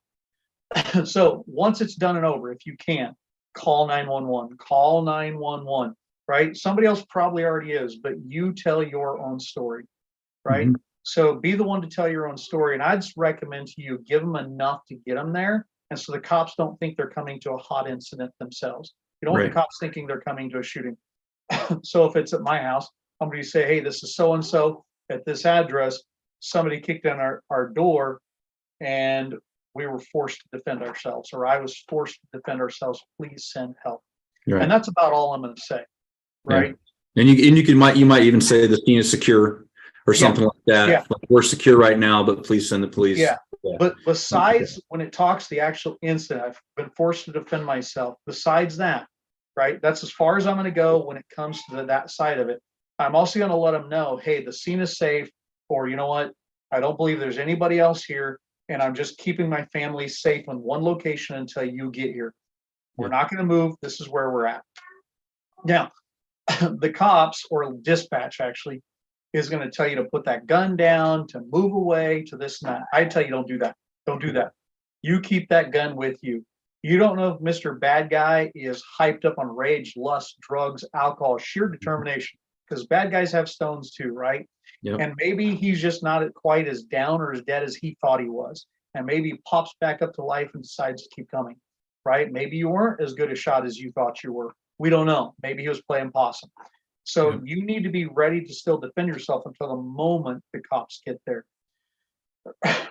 B: So once it's done and over, if you can, call 911. Call 911. Right? Somebody else probably already is, but you tell your own story, right?
A: Mhm.
B: So be the one to tell your own story. And I'd recommend to you, give them enough to get them there. And so the cops don't think they're coming to a hot incident themselves. You don't want
A: Right.
B: the cops thinking they're coming to a shooting. So if it's at my house, I'm going to say, hey, this is so-and-so at this address. Somebody kicked in our door and we were forced to defend ourselves, or I was forced to defend ourselves. Please send help.
A: Right.
B: And that's about all I'm going to say. Right.
A: Yeah. And you might even say the scene is secure or something like that.
B: Yeah.
A: Like, we're secure right now, but please send the police.
B: Yeah. But besides when it talks the actual incident, I've been forced to defend myself. Besides that, right? That's as far as I'm going to go when it comes to that side of it. I'm also going to let them know, hey, the scene is safe, or you know what? I don't believe there's anybody else here, and I'm just keeping my family safe in one location until you get here. We're not going to move. This is where we're at. Now, the cops or dispatch actually is going to tell you to put that gun down, to move away, to this and that. I tell you, don't do that. Don't do that. You keep that gun with you. You don't know if Mr. Bad Guy is hyped up on rage, lust, drugs, alcohol, sheer determination, because bad guys have stones too, right?
A: Yep.
B: And maybe he's just not quite as down or as dead as he thought he was. And maybe he pops back up to life and decides to keep coming, right? Maybe you weren't as good a shot as you thought you were. We don't know. Maybe he was playing possum. So you need to be ready to still defend yourself until the moment the cops get there.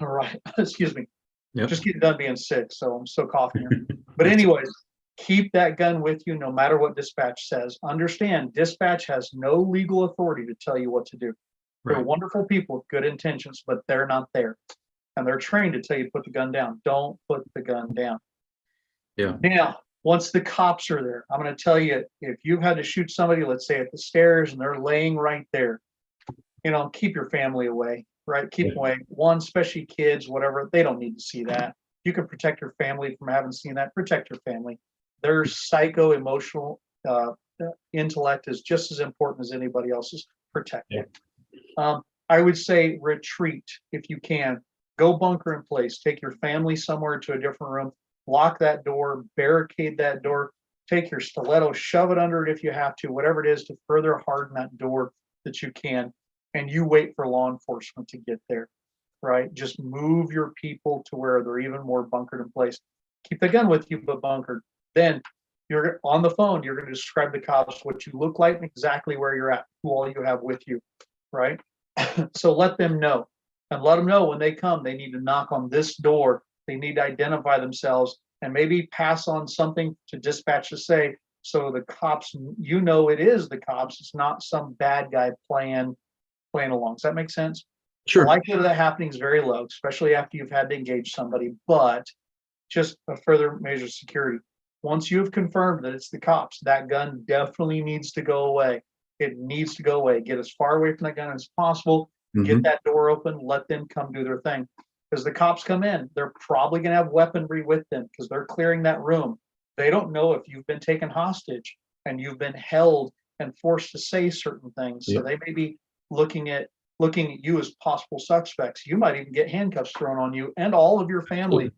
B: All right. Excuse me.
A: Yep.
B: Just getting done being sick, so I'm still coughing here. But anyways, keep that gun with you no matter what dispatch says. Understand, dispatch has no legal authority to tell you what to do. They're wonderful people with good intentions, but they're not there. And they're trained to tell you to put the gun down. Don't put the gun down.
A: Yeah.
B: Now, once the cops are there, I'm going to tell you, if you've had to shoot somebody, let's say at the stairs, and they're laying right there, keep your family away, right? Keep them away. One, especially kids, whatever, they don't need to see that. You can protect your family from having seen that. Protect your family. Their psycho-emotional intellect is just as important as anybody else's. Protect it. I would say retreat if you can. Go bunker in place. Take your family somewhere to a different room. Lock that door, barricade that door, take your stiletto, shove it under it if you have to, whatever it is to further harden that door that you can. And you wait for law enforcement to get there, right? Just move your people to where they're even more bunkered in place. Keep the gun with you, but bunkered. Then you're on the phone, you're going to describe the cops what you look like and exactly where you're at, who all you have with you, right? So let them know. And let them know when they come, they need to knock on this door. They need to identify themselves and maybe pass on something to dispatch to say, so the cops, it is the cops. It's not some bad guy playing along. Does that make sense?
A: Sure.
B: The likelihood of that happening is very low, especially after you've had to engage somebody, but just a further measure of security. Once you've confirmed that it's the cops, that gun definitely needs to go away. It needs to go away. Get as far away from that gun as possible. Get that door open. Let them come do their thing. Because the cops come in, they're probably going to have weaponry with them because they're clearing that room. They don't know if you've been taken hostage and you've been held and forced to say certain things. So they may be looking at you as possible suspects. You might even get handcuffs thrown on you and all of your family.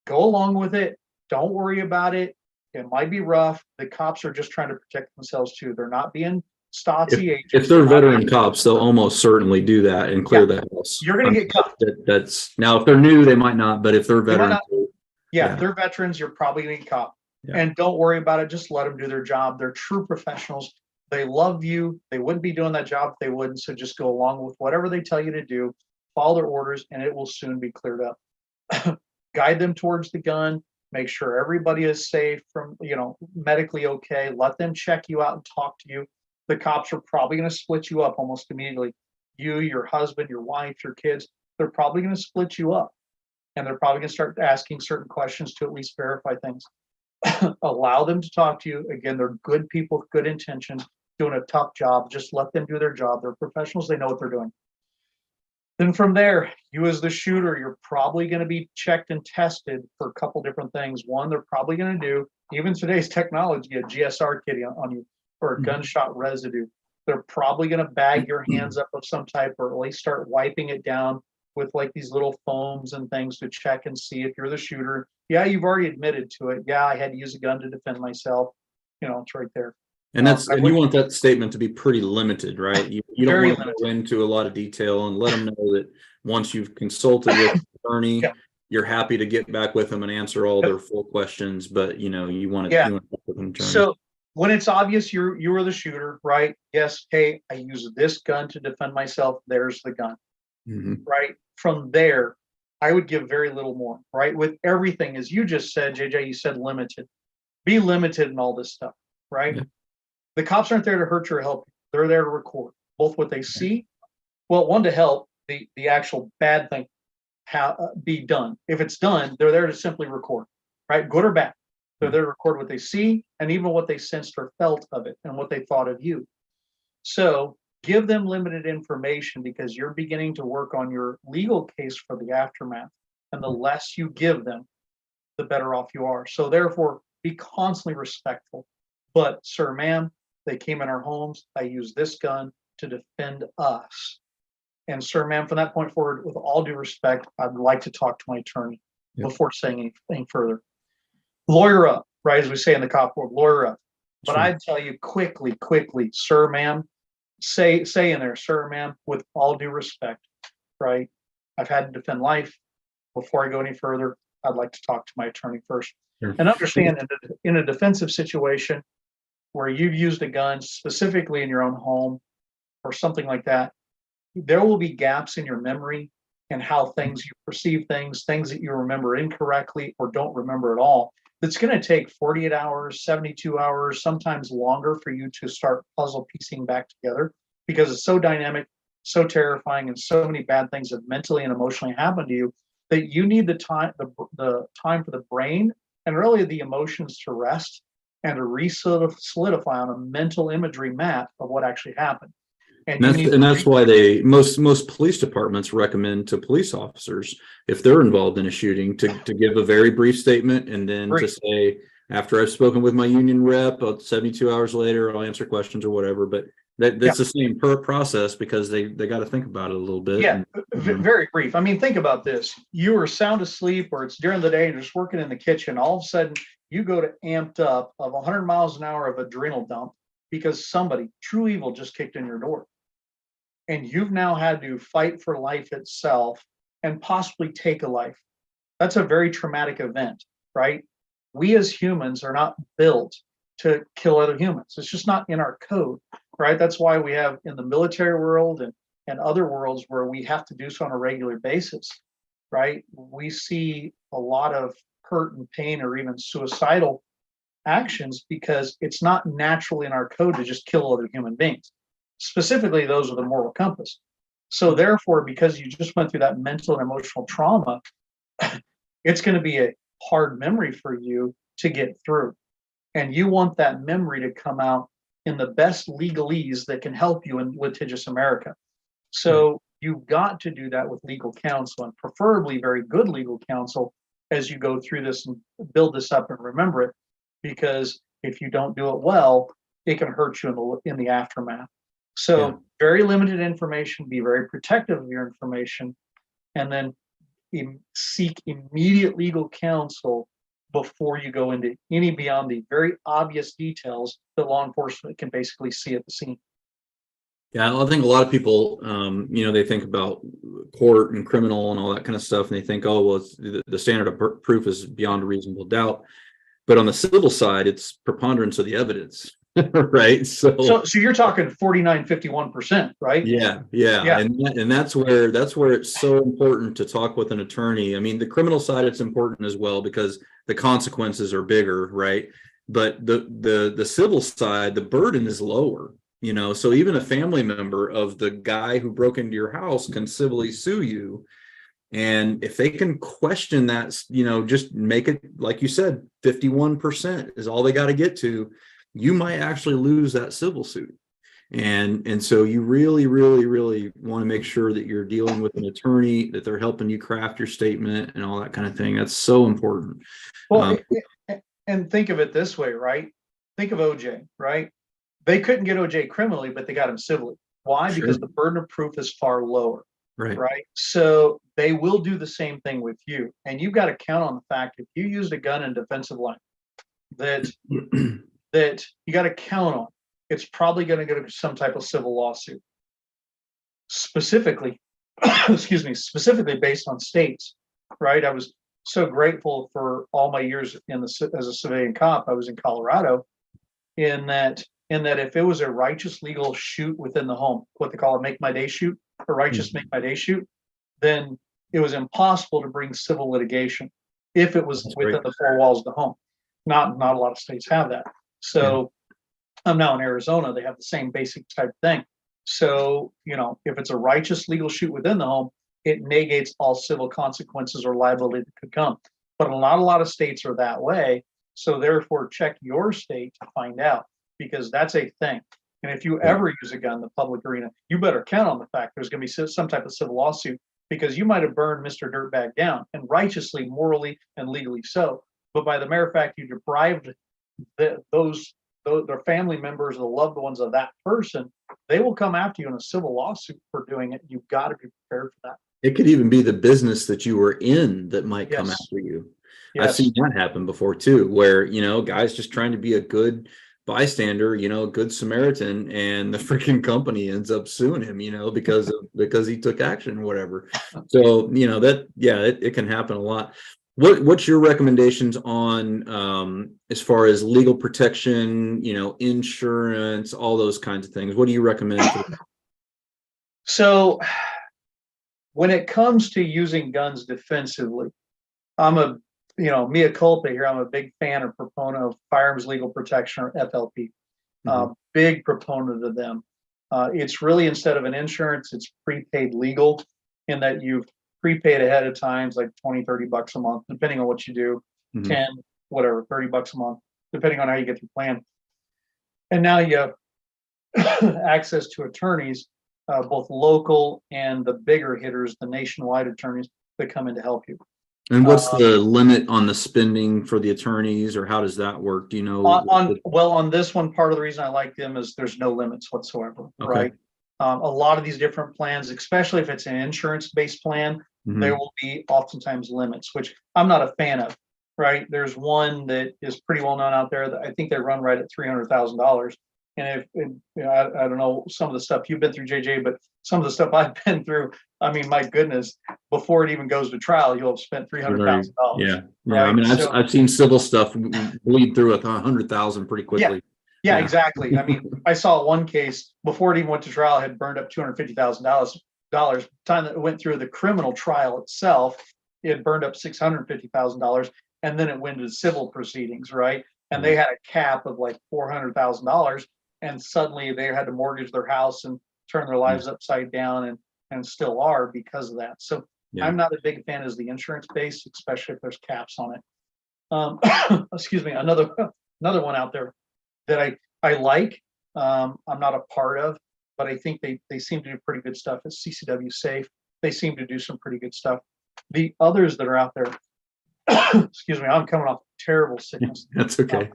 B: Go along with it. Don't worry about it. It might be rough. The cops are just trying to protect themselves too. They're not being stotzy agents.
A: If they're veteran cops, they'll almost certainly do that and clear the house.
B: You're going to get cuffed.
A: That's now, if they're new, they might not, but if they're veterans.
B: If they're veterans, you're probably going to get caught. Yeah. And don't worry about it. Just let them do their job. They're true professionals. They love you. They wouldn't be doing that job if they wouldn't. So just go along with whatever they tell you to do, follow their orders, and it will soon be cleared up. Guide them towards the gun. Make sure everybody is safe from, medically okay. Let them check you out and talk to you. The cops are probably going to split you up almost immediately. You, your husband, your wife, your kids, they're probably going to split you up. And they're probably going to start asking certain questions to at least verify things. Allow them to talk to you. Again, they're good people, good intentions, doing a tough job. Just let them do their job. They're professionals. They know what they're doing. Then from there, you as the shooter, you're probably going to be checked and tested for a couple different things. One, they're probably going to do, even today's technology, a GSR kit on you for a gunshot residue. They're probably going to bag your hands up of some type, or at least start wiping it down with like these little foams and things to check and see if you're the shooter. Yeah, you've already admitted to it. Yeah, I had to use a gun to defend myself. It's right there.
A: And you want that statement to be pretty limited, right? You don't want to go into a lot of detail, and let them know that once you've consulted with the attorney, you're happy to get back with them and answer all their full questions. But you want to talk with an attorney.
B: So when it's obvious you were the shooter, right? Yes, hey, I use this gun to defend myself. There's the gun, right? From there, I would give very little more, right? With everything, as you just said, JJ, you said limited. Be limited in all this stuff, right? Yeah. The cops aren't there to hurt you or help you. They're there to record both what they see. Well, one, to help the actual bad thing be done. If it's done, they're there to simply record, right? Good or bad. They're there to record what they see and even what they sensed or felt of it and what they thought of you. So give them limited information, because you're beginning to work on your legal case for the aftermath. And the less you give them, the better off you are. So therefore, be constantly respectful. But sir, ma'am, they came in our homes. I used this gun to defend us. And sir, ma'am, from that point forward, with all due respect, I'd like to talk to my attorney before saying anything further. Lawyer up, right? As we say in the cop world, lawyer up. But sure. I'd tell you quickly, sir, ma'am, say in there, sir, ma'am, with all due respect, right? I've had to defend life. Before I go any further, I'd like to talk to my attorney first. Sure. And understand in a defensive situation where you've used a gun specifically in your own home or something like that, there will be gaps in your memory and how you perceive things that you remember incorrectly or don't remember at all. It's going to take 48 hours, 72 hours, sometimes longer for you to start puzzle piecing back together, because it's so dynamic, so terrifying, and so many bad things have mentally and emotionally happened to you that you need the time for the brain and really the emotions to rest and to solidify on a mental imagery map of what actually happened.
A: And that's why most police departments recommend to police officers, if they're involved in a shooting, to give a very brief statement, and then to say, after I've spoken with my union rep, 72 hours later, I'll answer questions or whatever. But that's the same process, because they got to think about it a little bit.
B: Yeah, very brief. I mean, think about this. You are sound asleep, or it's during the day and you're just working in the kitchen. All of a sudden, you go to amped up of 100 miles an hour of adrenal dump because somebody, true evil, just kicked in your door. And you've now had to fight for life itself and possibly take a life. That's a very traumatic event, right? We as humans are not built to kill other humans. It's just not in our code, right? That's why we have in the military world and other worlds where we have to do so on a regular basis, right? We see a lot of hurt and pain or even suicidal actions because it's not naturally in our code to just kill other human beings. Specifically, those with a moral compass. So therefore, because you just went through that mental and emotional trauma, it's going to be a hard memory for you to get through. And you want that memory to come out in the best legalese that can help you in litigious America. So you've got to do that with legal counsel, and preferably very good legal counsel, as you go through this and build this up and remember it. Because if you don't do it well, it can hurt you in the aftermath. So very limited information, be very protective of your information, and then seek immediate legal counsel before you go into any beyond the very obvious details that law enforcement can basically see at the scene.
A: Yeah, I think a lot of people, they think about court and criminal and all that kind of stuff, and they think, oh, well, it's the standard of proof is beyond a reasonable doubt. But on the civil side, it's preponderance of the evidence, right?
B: So you're talking 49, 51%, right?
A: Yeah.
B: Yeah.
A: And that's where it's so important to talk with an attorney. I mean, the criminal side, it's important as well because the consequences are bigger, right? But the civil side, the burden is lower. So even a family member of the guy who broke into your house can civilly sue you. And if they can question that, just make it, like you said, 51% is all they got to get to, you might actually lose that civil suit. And so you really, really, really want to make sure that you're dealing with an attorney, that they're helping you craft your statement and all that kind of thing. That's so important.
B: Well, and think of it this way, right? Think of OJ, right? They couldn't get OJ criminally, but they got him civilly. Why?
A: Sure.
B: Because the burden of proof is far lower.
A: Right.
B: So they will do the same thing with you. And you've got to count on the fact if you used a gun in defensive line, that you got to count on, it's probably going to go to some type of civil lawsuit. Specifically, specifically based on states, right? I was so grateful for all my years as a civilian cop. I was in Colorado, in that if it was a righteous legal shoot within the home, what they call a make my day shoot, a righteous make my day shoot, then it was impossible to bring civil litigation if it was within the four walls of the home. Not a lot of states have that. So I'm now in Arizona, they have the same basic type thing. So, if it's a righteous legal shoot within the home, it negates all civil consequences or liability that could come. But not a lot of states are that way. So therefore, check your state to find out, because that's a thing. And if you ever use a gun in the public arena, you better count on the fact there's going to be some type of civil lawsuit, because you might have burned Mr. Dirtbag down, and righteously, morally, and legally so. But by the mere fact you deprived their family members, the loved ones of that person, they will come after you in a civil lawsuit for doing it. You've got to be prepared for that.
A: It could even be the business that you were in that might come after you. I've seen that happen before too, where, guys just trying to be a good bystander, a good Samaritan, and the freaking company ends up suing him, because he took action or whatever. So, it can happen a lot. What's your recommendations on as far as legal protection, insurance, all those kinds of things? What do you recommend?
B: So when it comes to using guns defensively, I'm mea culpa here. I'm a big fan or proponent of firearms legal protection, or FLP. Big proponent of them. It's really, instead of an insurance, it's prepaid legal, in that you've prepaid ahead of time, like $20-$30 a month, depending on what you do, 10, whatever, $30 a month, depending on how you get your plan. And now you have access to attorneys, both local and the bigger hitters, the nationwide attorneys that come in to help you.
A: And what's the limit on the spending for the attorneys, or how does that work? Do you know?
B: On this one, part of the reason I like them is there's no limits whatsoever, right? A lot of these different plans, especially if it's an insurance-based plan, there will be oftentimes limits, which I'm not a fan of, right? There's one that is pretty well known out there that I think they run right at $300,000. And I don't know some of the stuff you've been through, JJ, but some of the stuff I've been through, I mean, my goodness, before it even goes to trial, you'll have spent $300,000.
A: Yeah.
B: Right?
A: I mean, I've seen civil stuff bleed through $100,000 pretty quickly.
B: Yeah, exactly. I mean, I saw one case before it even went to trial, had burned up $250,000. Time that it went through the criminal trial itself, it had burned up $650,000, and then it went into civil proceedings, right? And they had a cap of like $400,000, and suddenly they had to mortgage their house and turn their lives upside down, and still are because of that. So I'm not a big fan of the insurance base, especially if there's caps on it. Excuse me. Another one out there that I like, I'm not a part of, but I think they seem to do pretty good stuff. It's CCW Safe. They seem to do some pretty good stuff. The others that are out there, excuse me, I'm coming off terrible sickness.
A: That's okay.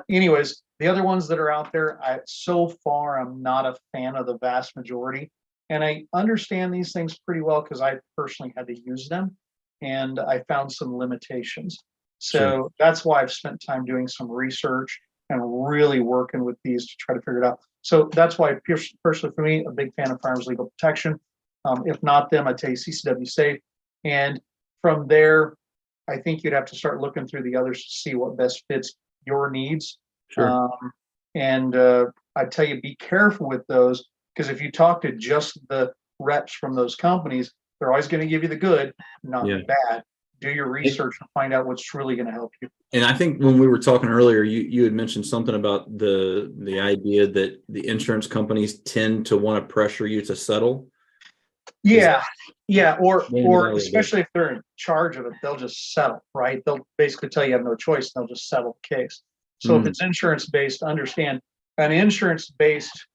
B: Anyways, the other ones that are out there, so far, I'm not a fan of the vast majority. And I understand these things pretty well because I personally had to use them, and I found some limitations. So that's why I've spent time doing some research and really working with these to try to figure it out. So that's why, personally for me, a big fan of Firearms Legal Protection. If not them, I'd tell you CCW Safe. And from there, I think you'd have to start looking through the others to see what best fits your needs.
A: Sure.
B: And I'd tell you, be careful with those, because if you talk to just the reps from those companies, they're always going to give you the good, not the bad. Do your research and find out what's truly going to help you.
A: And I think when we were talking earlier, you had mentioned something about the idea that the insurance companies tend to want to pressure you to settle.
B: Yeah. Or especially if they're in charge of it, they'll just settle, right? They'll basically tell you have no choice. They'll just settle the case. So if it's insurance-based, understand an insurance-based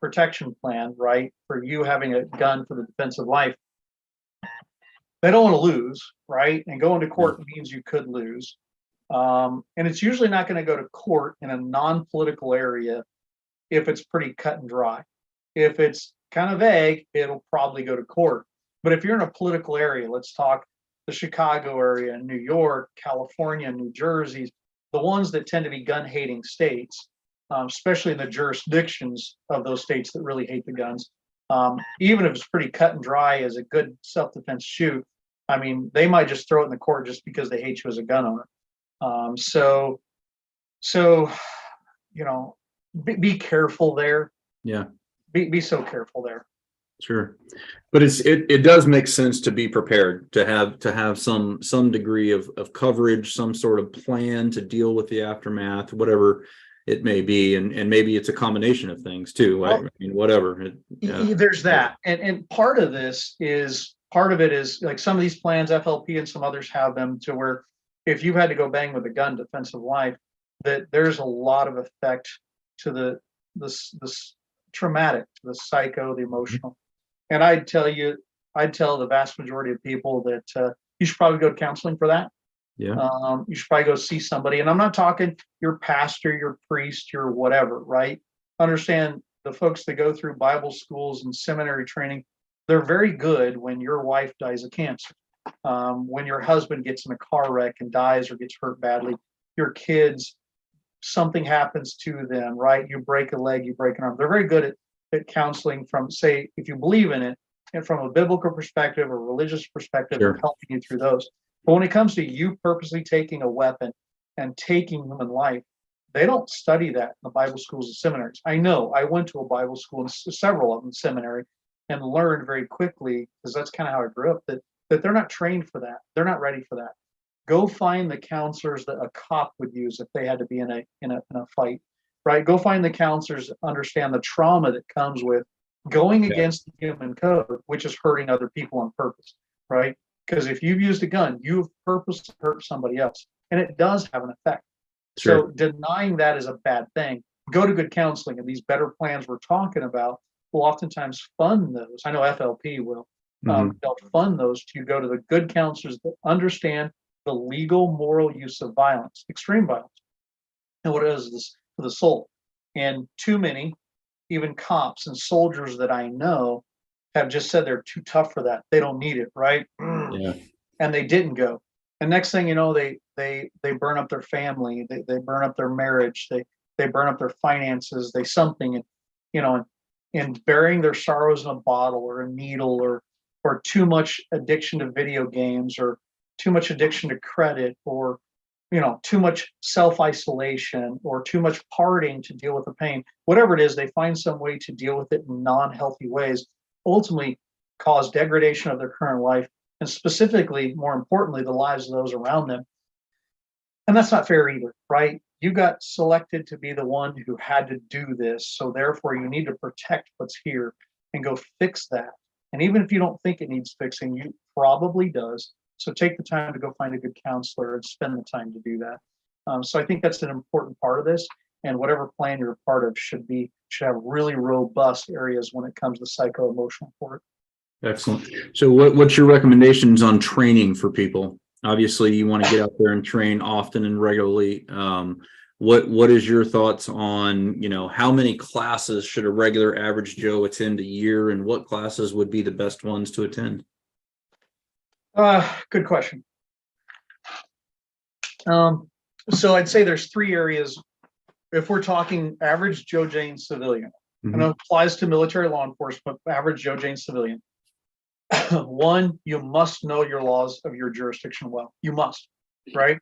B: protection plan, right? For you having a gun for the defense of life, they don't want to lose, right? And going to court means you could lose. And it's usually not going to go to court in a non-political area if it's pretty cut and dry. If it's kind of vague, it'll probably go to court. But if you're in a political area, let's talk the Chicago area, New York, California, New Jersey, the ones that tend to be gun-hating states, especially in the jurisdictions of those states that really hate the guns, even if it's pretty cut and dry as a good self-defense shoot, I mean, they might just throw it in the court just because they hate you as a gun owner. So you know, be careful there.
A: Yeah.
B: Be so careful there.
A: Sure. But it does make sense to be prepared, to have some degree of coverage, some sort of plan to deal with the aftermath, whatever it may be, and maybe it's a combination of things too. Right? Well, I mean, whatever.
B: There's that, and part of it is like some of these plans, FLP and some others have them to where if you had to go bang with a gun, defensive life, that there's a lot of effect to the traumatic, the psycho, the emotional. And I'd tell the vast majority of people that you should probably go to counseling for that.
A: Yeah.
B: You should probably go see somebody. And I'm not talking your pastor, your priest, your whatever, right? Understand the folks that go through Bible schools and seminary training, they're very good when your wife dies of cancer, when your husband gets in a car wreck and dies or gets hurt badly, your kids, something happens to them, right? You break a leg, you break an arm. They're very good at counseling from, say, if you believe in it, and from a biblical perspective or religious perspective,
A: Sure,
B: helping you through those. But when it comes to you purposely taking a weapon and taking human life, they don't study that in the Bible schools and seminaries. I know I went to a Bible school and several of them seminary and learned very quickly, because that's kind of how I grew up, that they're not trained for that. They're not ready for that. Go find the counselors that a cop would use if they had to be in a fight, right? Go find the counselors that understand the trauma that comes with going against the human code, which is hurting other people on purpose, right? Because if you've used a gun, you've purposely hurt somebody else, and it does have an effect. Sure. So denying that is a bad thing. Go to good counseling, and these better plans we're talking about will oftentimes fund those. I know FLP will. They'll fund those to go to the good counselors that understand the legal, moral use of violence, extreme violence, and what it is for the soul. And too many, even cops and soldiers that I know, have just said they're too tough for that. They don't need it, right?
A: Yeah. And
B: they didn't go. And next thing you know, they burn up their family, they burn up their marriage, they burn up their finances, they something, and and burying their sorrows in a bottle or a needle, or too much addiction to video games, or too much addiction to credit, or too much self-isolation, or too much partying to deal with the pain. Whatever it is, they find some way to deal with it in non-healthy ways, ultimately cause degradation of their current life, and specifically, more importantly, the lives of those around them. And that's not fair either, right? You got selected to be the one who had to do this, so therefore you need to protect what's here and go fix that. And even if you don't think it needs fixing, you probably does. So take the time to go find a good counselor and spend the time to do that. So I think that's an important part of this. And whatever plan you're a part of should have really robust areas when it comes to psycho-emotional support. Excellent.
A: So what's your recommendations on training for people? Obviously, you want to get out there and train often and regularly. What is your thoughts on, how many classes should a regular average Joe attend a year, and what classes would be the best ones to attend?
B: Good question. So I'd say there's three areas. If we're talking average Joe Jane civilian, and it applies to military law enforcement, average Joe Jane civilian. One, you must know your laws of your jurisdiction well. You must, right?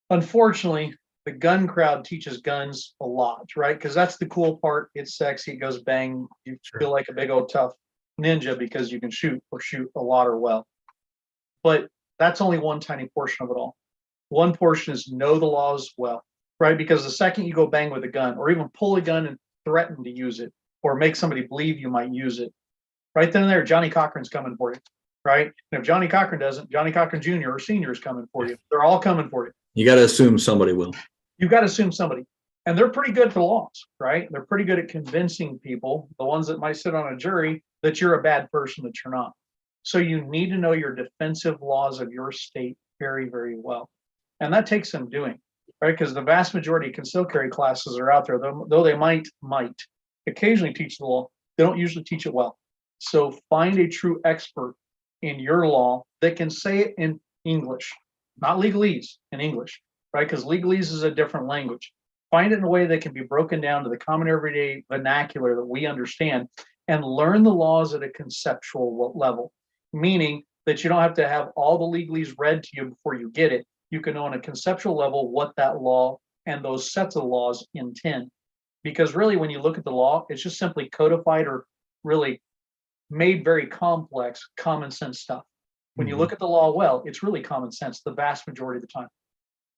B: Unfortunately, the gun crowd teaches guns a lot, right? Because that's the cool part. It's sexy. It goes bang. You feel like a big old tough ninja because you can shoot a lot or well. But that's only one tiny portion of it all. One portion is know the laws well, right? Because the second you go bang with a gun or even pull a gun and threaten to use it or make somebody believe you might use it, right then and there, Johnny Cochran's coming for you, right? And if Johnny Cochran doesn't, Johnny Cochran Jr. or Senior is coming for you. They're all coming for you.
A: You got to assume somebody will.
B: You've got to assume somebody. And they're pretty good for laws, right? They're pretty good at convincing people, the ones that might sit on a jury, that you're a bad person, that you're not. So you need to know your defensive laws of your state very, very well. And that takes some doing, right? Because the vast majority of concealed carry classes are out there, though they might occasionally teach the law, they don't usually teach it well. So find a true expert in your law that can say it in English, not legalese, in English, right? Because legalese is a different language. Find it in a way that can be broken down to the common everyday vernacular that we understand, and learn the laws at a conceptual level, meaning that you don't have to have all the legalese read to you before you get it. You can know on a conceptual level what that law and those sets of laws intend. Because really, when you look at the law, it's just simply codified or really made very complex common sense stuff. When you look at the law well, it's really common sense the vast majority of the time.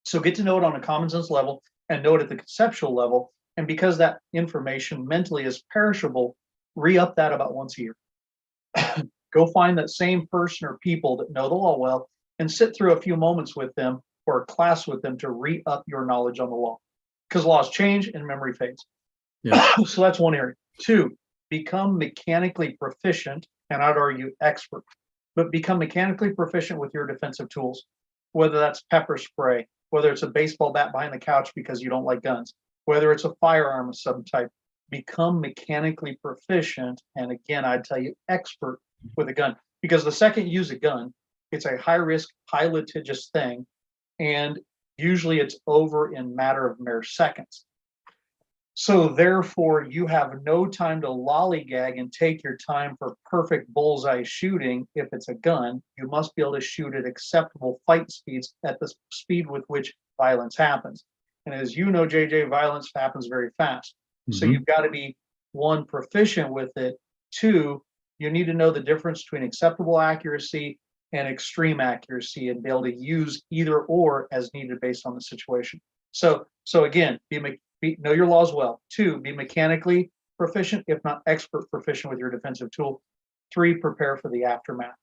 B: So get to know it on a common sense level and know it at the conceptual level. And because that information mentally is perishable, re-up that about once a year. Go find that same person or people that know the law well and sit through a few moments with them or a class with them to re-up your knowledge on the law. Because laws change and memory fades. Yeah. So that's one area. Two, become mechanically proficient, and I'd argue expert, but become mechanically proficient with your defensive tools, whether that's pepper spray, whether it's a baseball bat behind the couch because you don't like guns, whether it's a firearm of some type. Become mechanically proficient, and again, I'd tell you expert with a gun, because the second you use a gun, it's a high risk, high litigious thing, and usually it's over in a matter of mere seconds. So therefore, you have no time to lollygag and take your time for perfect bullseye shooting. If it's a gun, you must be able to shoot at acceptable fight speeds at the speed with which violence happens. And as you know, JJ, violence happens very fast. So you've got to be, one, proficient with it. Two, you need to know the difference between acceptable accuracy and extreme accuracy and be able to use either or as needed based on the situation. So again, know your laws well. Two, be mechanically proficient, if not expert proficient with your defensive tool. Three, prepare for the aftermath.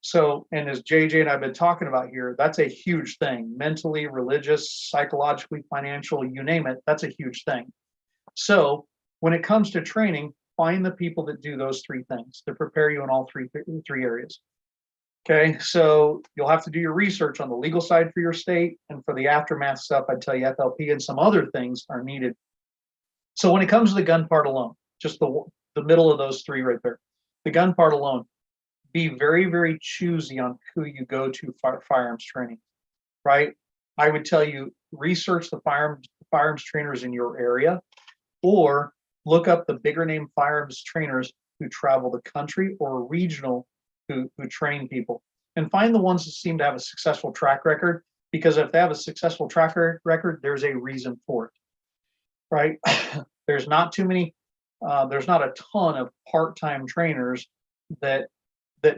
B: So, and as JJ and I've been talking about here, that's a huge thing. Mentally, religious, psychologically, financial, you name it, that's a huge thing. So when it comes to training, find the people that do those three things to prepare you in all three areas. Okay, so you'll have to do your research on the legal side for your state, and for the aftermath stuff, I'd tell you FLP and some other things are needed. So when it comes to the gun part alone, just the middle of those three right there, the gun part alone, be very, very choosy on who you go to firearms training, right? I would tell you, research the firearms trainers in your area, or look up the bigger name firearms trainers who travel the country or regional who train people, and find the ones that seem to have a successful track record, because if they have a successful track record, there's a reason for it, right? There's not too many, there's not a ton of part-time trainers that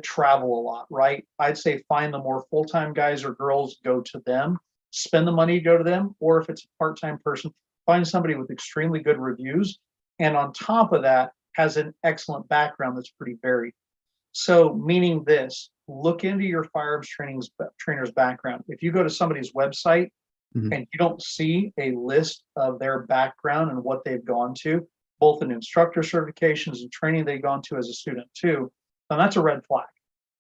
B: travel a lot, right? I'd say find the more full-time guys or girls, go to them, spend the money to go to them, or if it's a part-time person, find somebody with extremely good reviews, and on top of that, has an excellent background that's pretty varied. So meaning this, look into your firearms trainer's background. If you go to somebody's website and you don't see a list of their background and what they've gone to, both in instructor certifications and training they've gone to as a student too, then that's a red flag,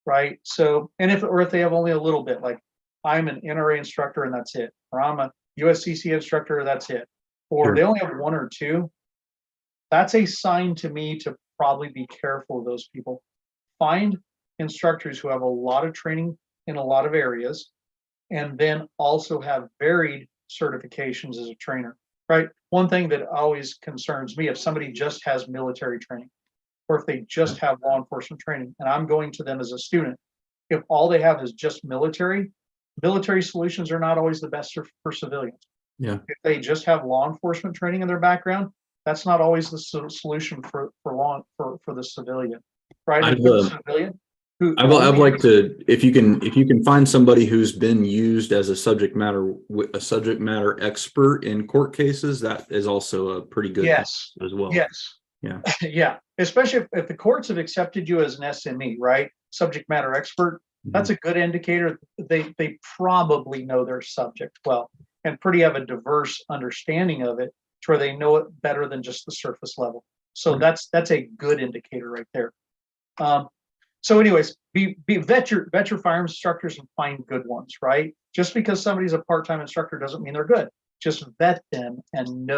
B: right? So, and if they have only a little bit, like I'm an NRA instructor and that's it, or I'm a USCC instructor, that's it, or they only have one or two, that's a sign to me to probably be careful of those people. Find instructors who have a lot of training in a lot of areas, and then also have varied certifications as a trainer, right? One thing that always concerns me, if somebody just has military training, or if they just have law enforcement training, and I'm going to them as a student, if all they have is just military solutions are not always the best for civilians.
A: Yeah.
B: If they just have law enforcement training in their background, that's not always the solution for the civilian, right?
A: I've,
B: If there's a civilian who
A: I'd like to, if you can find somebody who's been used as a subject matter expert in court cases, that is also a pretty good
B: yes,
A: as well.
B: yes,
A: Yeah.
B: yeah, especially if the courts have accepted you as an SME, right? Subject matter expert, that's a good indicator. They probably know their subject well and pretty have a diverse understanding of it to where they know it better than just the surface level. So that's a good indicator right there. So anyways, vet your firearms instructors and find good ones, right? Just because somebody's a part-time instructor doesn't mean they're good. Just vet them and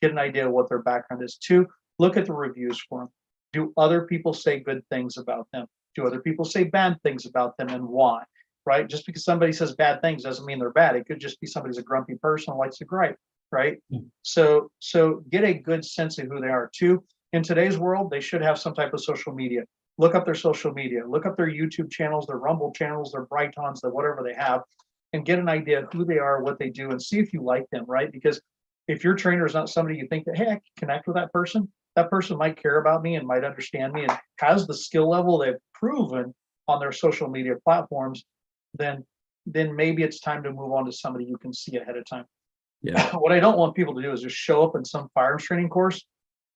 B: get an idea of what their background is. 2, look at the reviews for them. Do other people say good things about them? Do other people say bad things about them, and why? Right? Just because somebody says bad things doesn't mean they're bad. It could just be somebody's a grumpy person who likes to gripe, right? So get a good sense of who they are. 2, in today's world, they should have some type of social media. Look up their social media, look up their YouTube channels, their Rumble channels, their Brightons, their whatever they have, and get an idea of who they are, what they do, and see if you like them, right? Because if your trainer is not somebody you think that, hey, I can connect with that person might care about me and might understand me and has the skill level they've proven on their social media platforms, then maybe it's time to move on to somebody you can see ahead of time.
A: Yeah.
B: What I don't want people to do is just show up in some firearms training course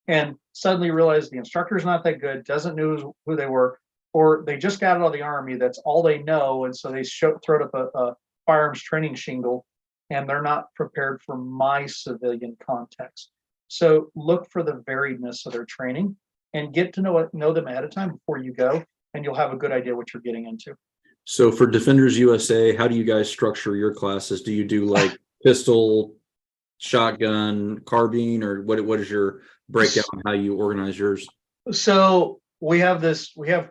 B: and suddenly realize the instructor's not that good, doesn't know who they were, or they just got out of the Army, that's all they know, and so they throw up a firearms training shingle, and they're not prepared for my civilian context. So look for the variedness of their training and get to know them ahead of time before you go, and you'll have a good idea what you're getting into.
A: So for Defenders USA, how do you guys structure your classes? Do you do like pistol, shotgun, carbine, or what is your breakdown on how you organize yours?
B: So we have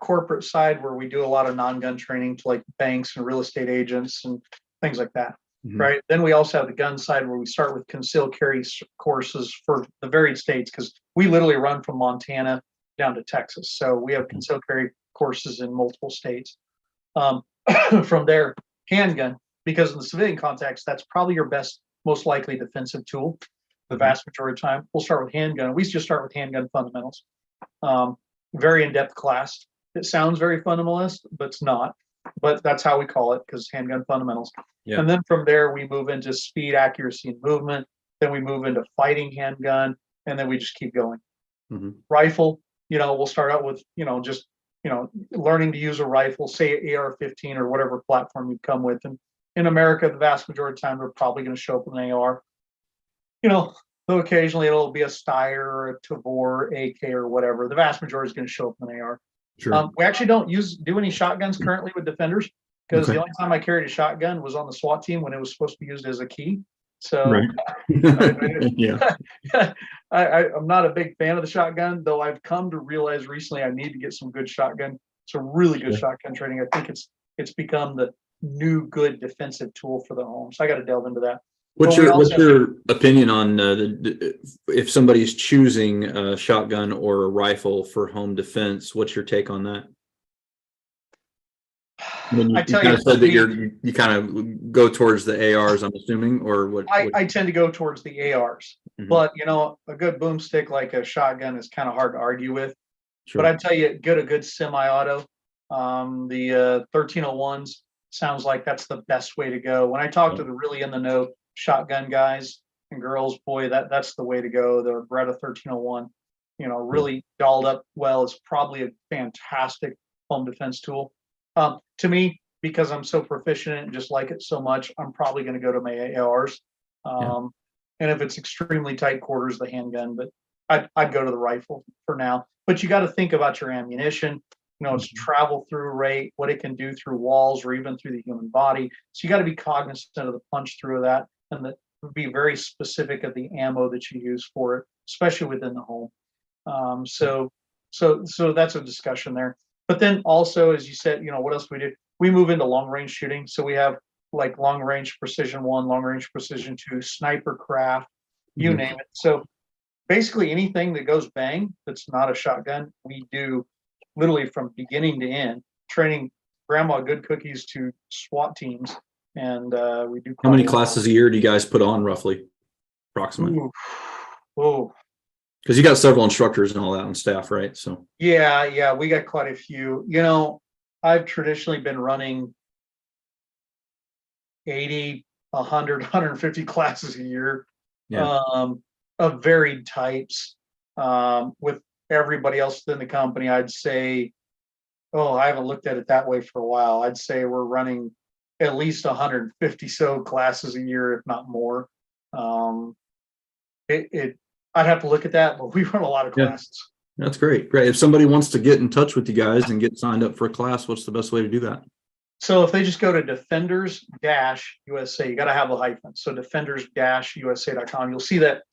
B: corporate side where we do a lot of non-gun training to like banks and real estate agents and things like that. Right. Then we also have the gun side where we start with concealed carry courses for the varied states, because we literally run from Montana down to Texas. So we have concealed carry courses in multiple states. From there, handgun, because in the civilian context, that's probably your best, most likely defensive tool. The vast majority of the time, we'll start with handgun. We just start with handgun fundamentals. Very in-depth class. It sounds very fundamentalist, but it's not. But that's how we call it, because handgun fundamentals. Yeah. And then from there, we move into speed, accuracy, and movement. Then we move into fighting handgun, and then we just keep going. Rifle, we'll start out with, just, learning to use a rifle, say AR-15 or whatever platform you come with. And in America, the vast majority of the time, we're probably going to show up with an AR. Though occasionally it'll be a Steyr or a Tavor, AK or whatever. The vast majority is going to show up with an AR. Sure. We actually don't do any shotguns currently with Defenders, because the only time I carried a shotgun was on the SWAT team when it was supposed to be used as a key. So yeah. I'm not a big fan of the shotgun, though I've come to realize recently I need to get some good shotgun, some really good shotgun training. I think it's become the new good defensive tool for the home. So I got to delve into that.
A: What's your opinion on if somebody's choosing a shotgun or a rifle for home defense? What's your take on that? You kind of said that you kind of go towards the ARs, I'm assuming, or what?
B: I tend to go towards the ARs, but a good boomstick like a shotgun is kind of hard to argue with. Sure. But I tell you, get a good semi-auto. The 1301s sounds like that's the best way to go. When I talk to the really in the know shotgun guys and girls, boy, that's the way to go. The Beretta 1301, really dolled up well, is probably a fantastic home defense tool. To me, because I'm so proficient and just like it so much, I'm probably going to go to my ARs. And if it's extremely tight quarters, the handgun, but I'd go to the rifle for now. But you got to think about your ammunition, its travel through rate, what it can do through walls or even through the human body. So you got to be cognizant of the punch through of that, and be very specific of the ammo that you use for it, especially within the home. So that's a discussion there. But then also, as you said, what else do we do? We move into long range shooting. So we have like long range precision 1, long range precision 2, sniper craft, you
A: Mhm.
B: name it. So basically anything that goes bang that's not a shotgun, we do literally from beginning to end, training grandma good cookies to SWAT teams, and we do
A: How
B: quite a
A: many
B: lot.
A: classes a year do you guys put on roughly, approximate?
B: Ooh, oh,
A: Because you got several instructors and all that on staff, right? So
B: yeah, we got quite a few. I've traditionally been running 80, 100, 150 classes a year,
A: yeah,
B: um, of varied types. With everybody else in the company, I'd say, oh, I haven't looked at it that way for a while. I'd say we're running at least 150 so classes a year, if not more. Um, I'd have to look at that, but we run a lot of
A: yeah,
B: classes.
A: that's great. Great. If somebody wants to get in touch with you guys and get signed up for a class, what's the best way to do that?
B: So if they just go to defenders-USA, you got to have a hyphen. So defenders-USA.com, you'll see that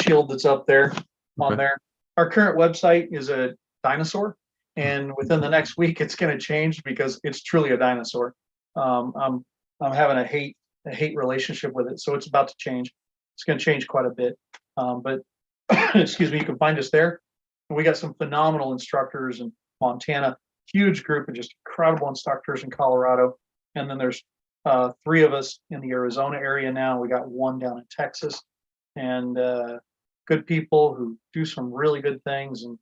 B: shield that's up there on
A: Okay.
B: there. Our current website is a dinosaur, and within the next week, it's going to change because it's truly a dinosaur. I'm having a hate relationship with it, so it's about to change. It's going to change quite a bit, but excuse me, you can find us there. And we got some phenomenal instructors in Montana, huge group of just incredible instructors in Colorado. And then there's 3 of us in the Arizona area now. We got 1 down in Texas, and good people who do some really good things. And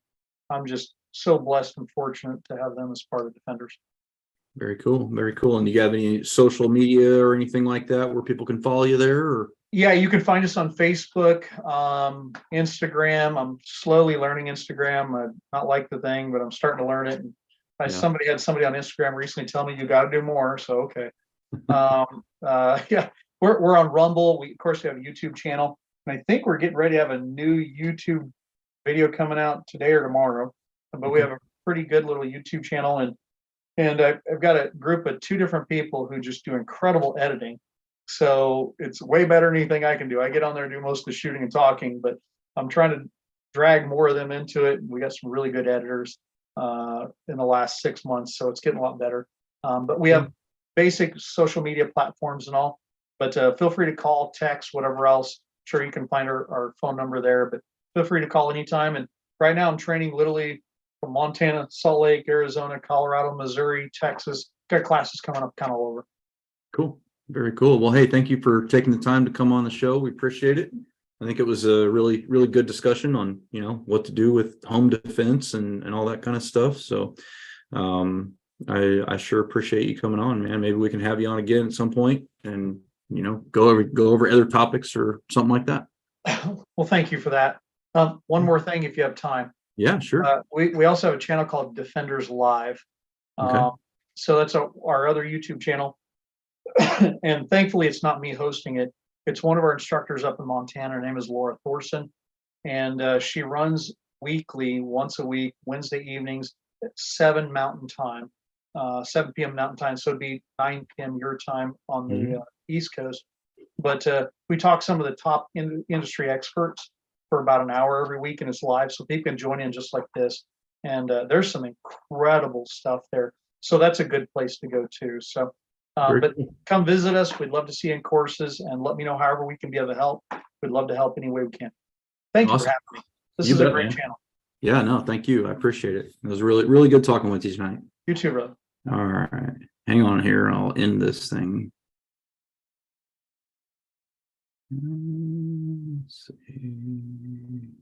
B: I'm just so blessed and fortunate to have them as part of Defenders.
A: Very cool. Very cool. And do you have any social media or anything like that where people can follow you there? Or
B: Yeah, you can find us on Facebook, Instagram. I'm slowly learning Instagram. I not like the thing, but I'm starting to learn it. And
A: yeah,
B: somebody had somebody on Instagram recently tell me you got to do more. So okay, yeah, we're on Rumble. We of course we have a YouTube channel, and I think we're getting ready to have a new YouTube video coming out today or tomorrow. But we
A: okay.
B: have a pretty good little YouTube channel, and I've got a group of 2 different people who just do incredible editing. So it's way better than anything I can do. I get on there and do most of the shooting and talking, but I'm trying to drag more of them into it. We got some really good editors in the last 6 months, so it's getting a lot better. But we have basic social media platforms and all. But feel free to call, text, whatever else. Sure, you can find our phone number there. But feel free to call anytime. And right now, I'm training literally from Montana, Salt Lake, Arizona, Colorado, Missouri, Texas. Got classes coming up kind of all over.
A: Cool. Very cool. Well, hey, thank you for taking the time to come on the show. We appreciate it. I think it was a really, really good discussion on, what to do with home defense and all that kind of stuff. So I sure appreciate you coming on, man. Maybe we can have you on again at some point and, go over other topics or something like that.
B: Well, thank you for that. One more thing, if you have time.
A: Yeah, sure.
B: We also have a channel called Defenders Live.
A: Okay.
B: So that's our other YouTube channel. And thankfully, it's not me hosting it. It's one of our instructors up in Montana. Her name is Laura Thorson. And she runs weekly, once a week, Wednesday evenings at 7 Mountain Time, 7 p.m. Mountain Time. So it'd be 9 p.m. your time on the East Coast. But we talk some of the top industry experts for about an hour every week, and it's live, so people can join in just like this. And there's some incredible stuff there. So that's a good place to go too. So, but come visit us. We'd love to see you in courses, and let me know however we can be of help. We'd love to help any way we can. Thank you for having me. This is a great channel.
A: Yeah, no, thank you. I appreciate it. It was really, really good talking with you tonight.
B: You too, brother.
A: All right. Hang on here. I'll end this thing. Let's see.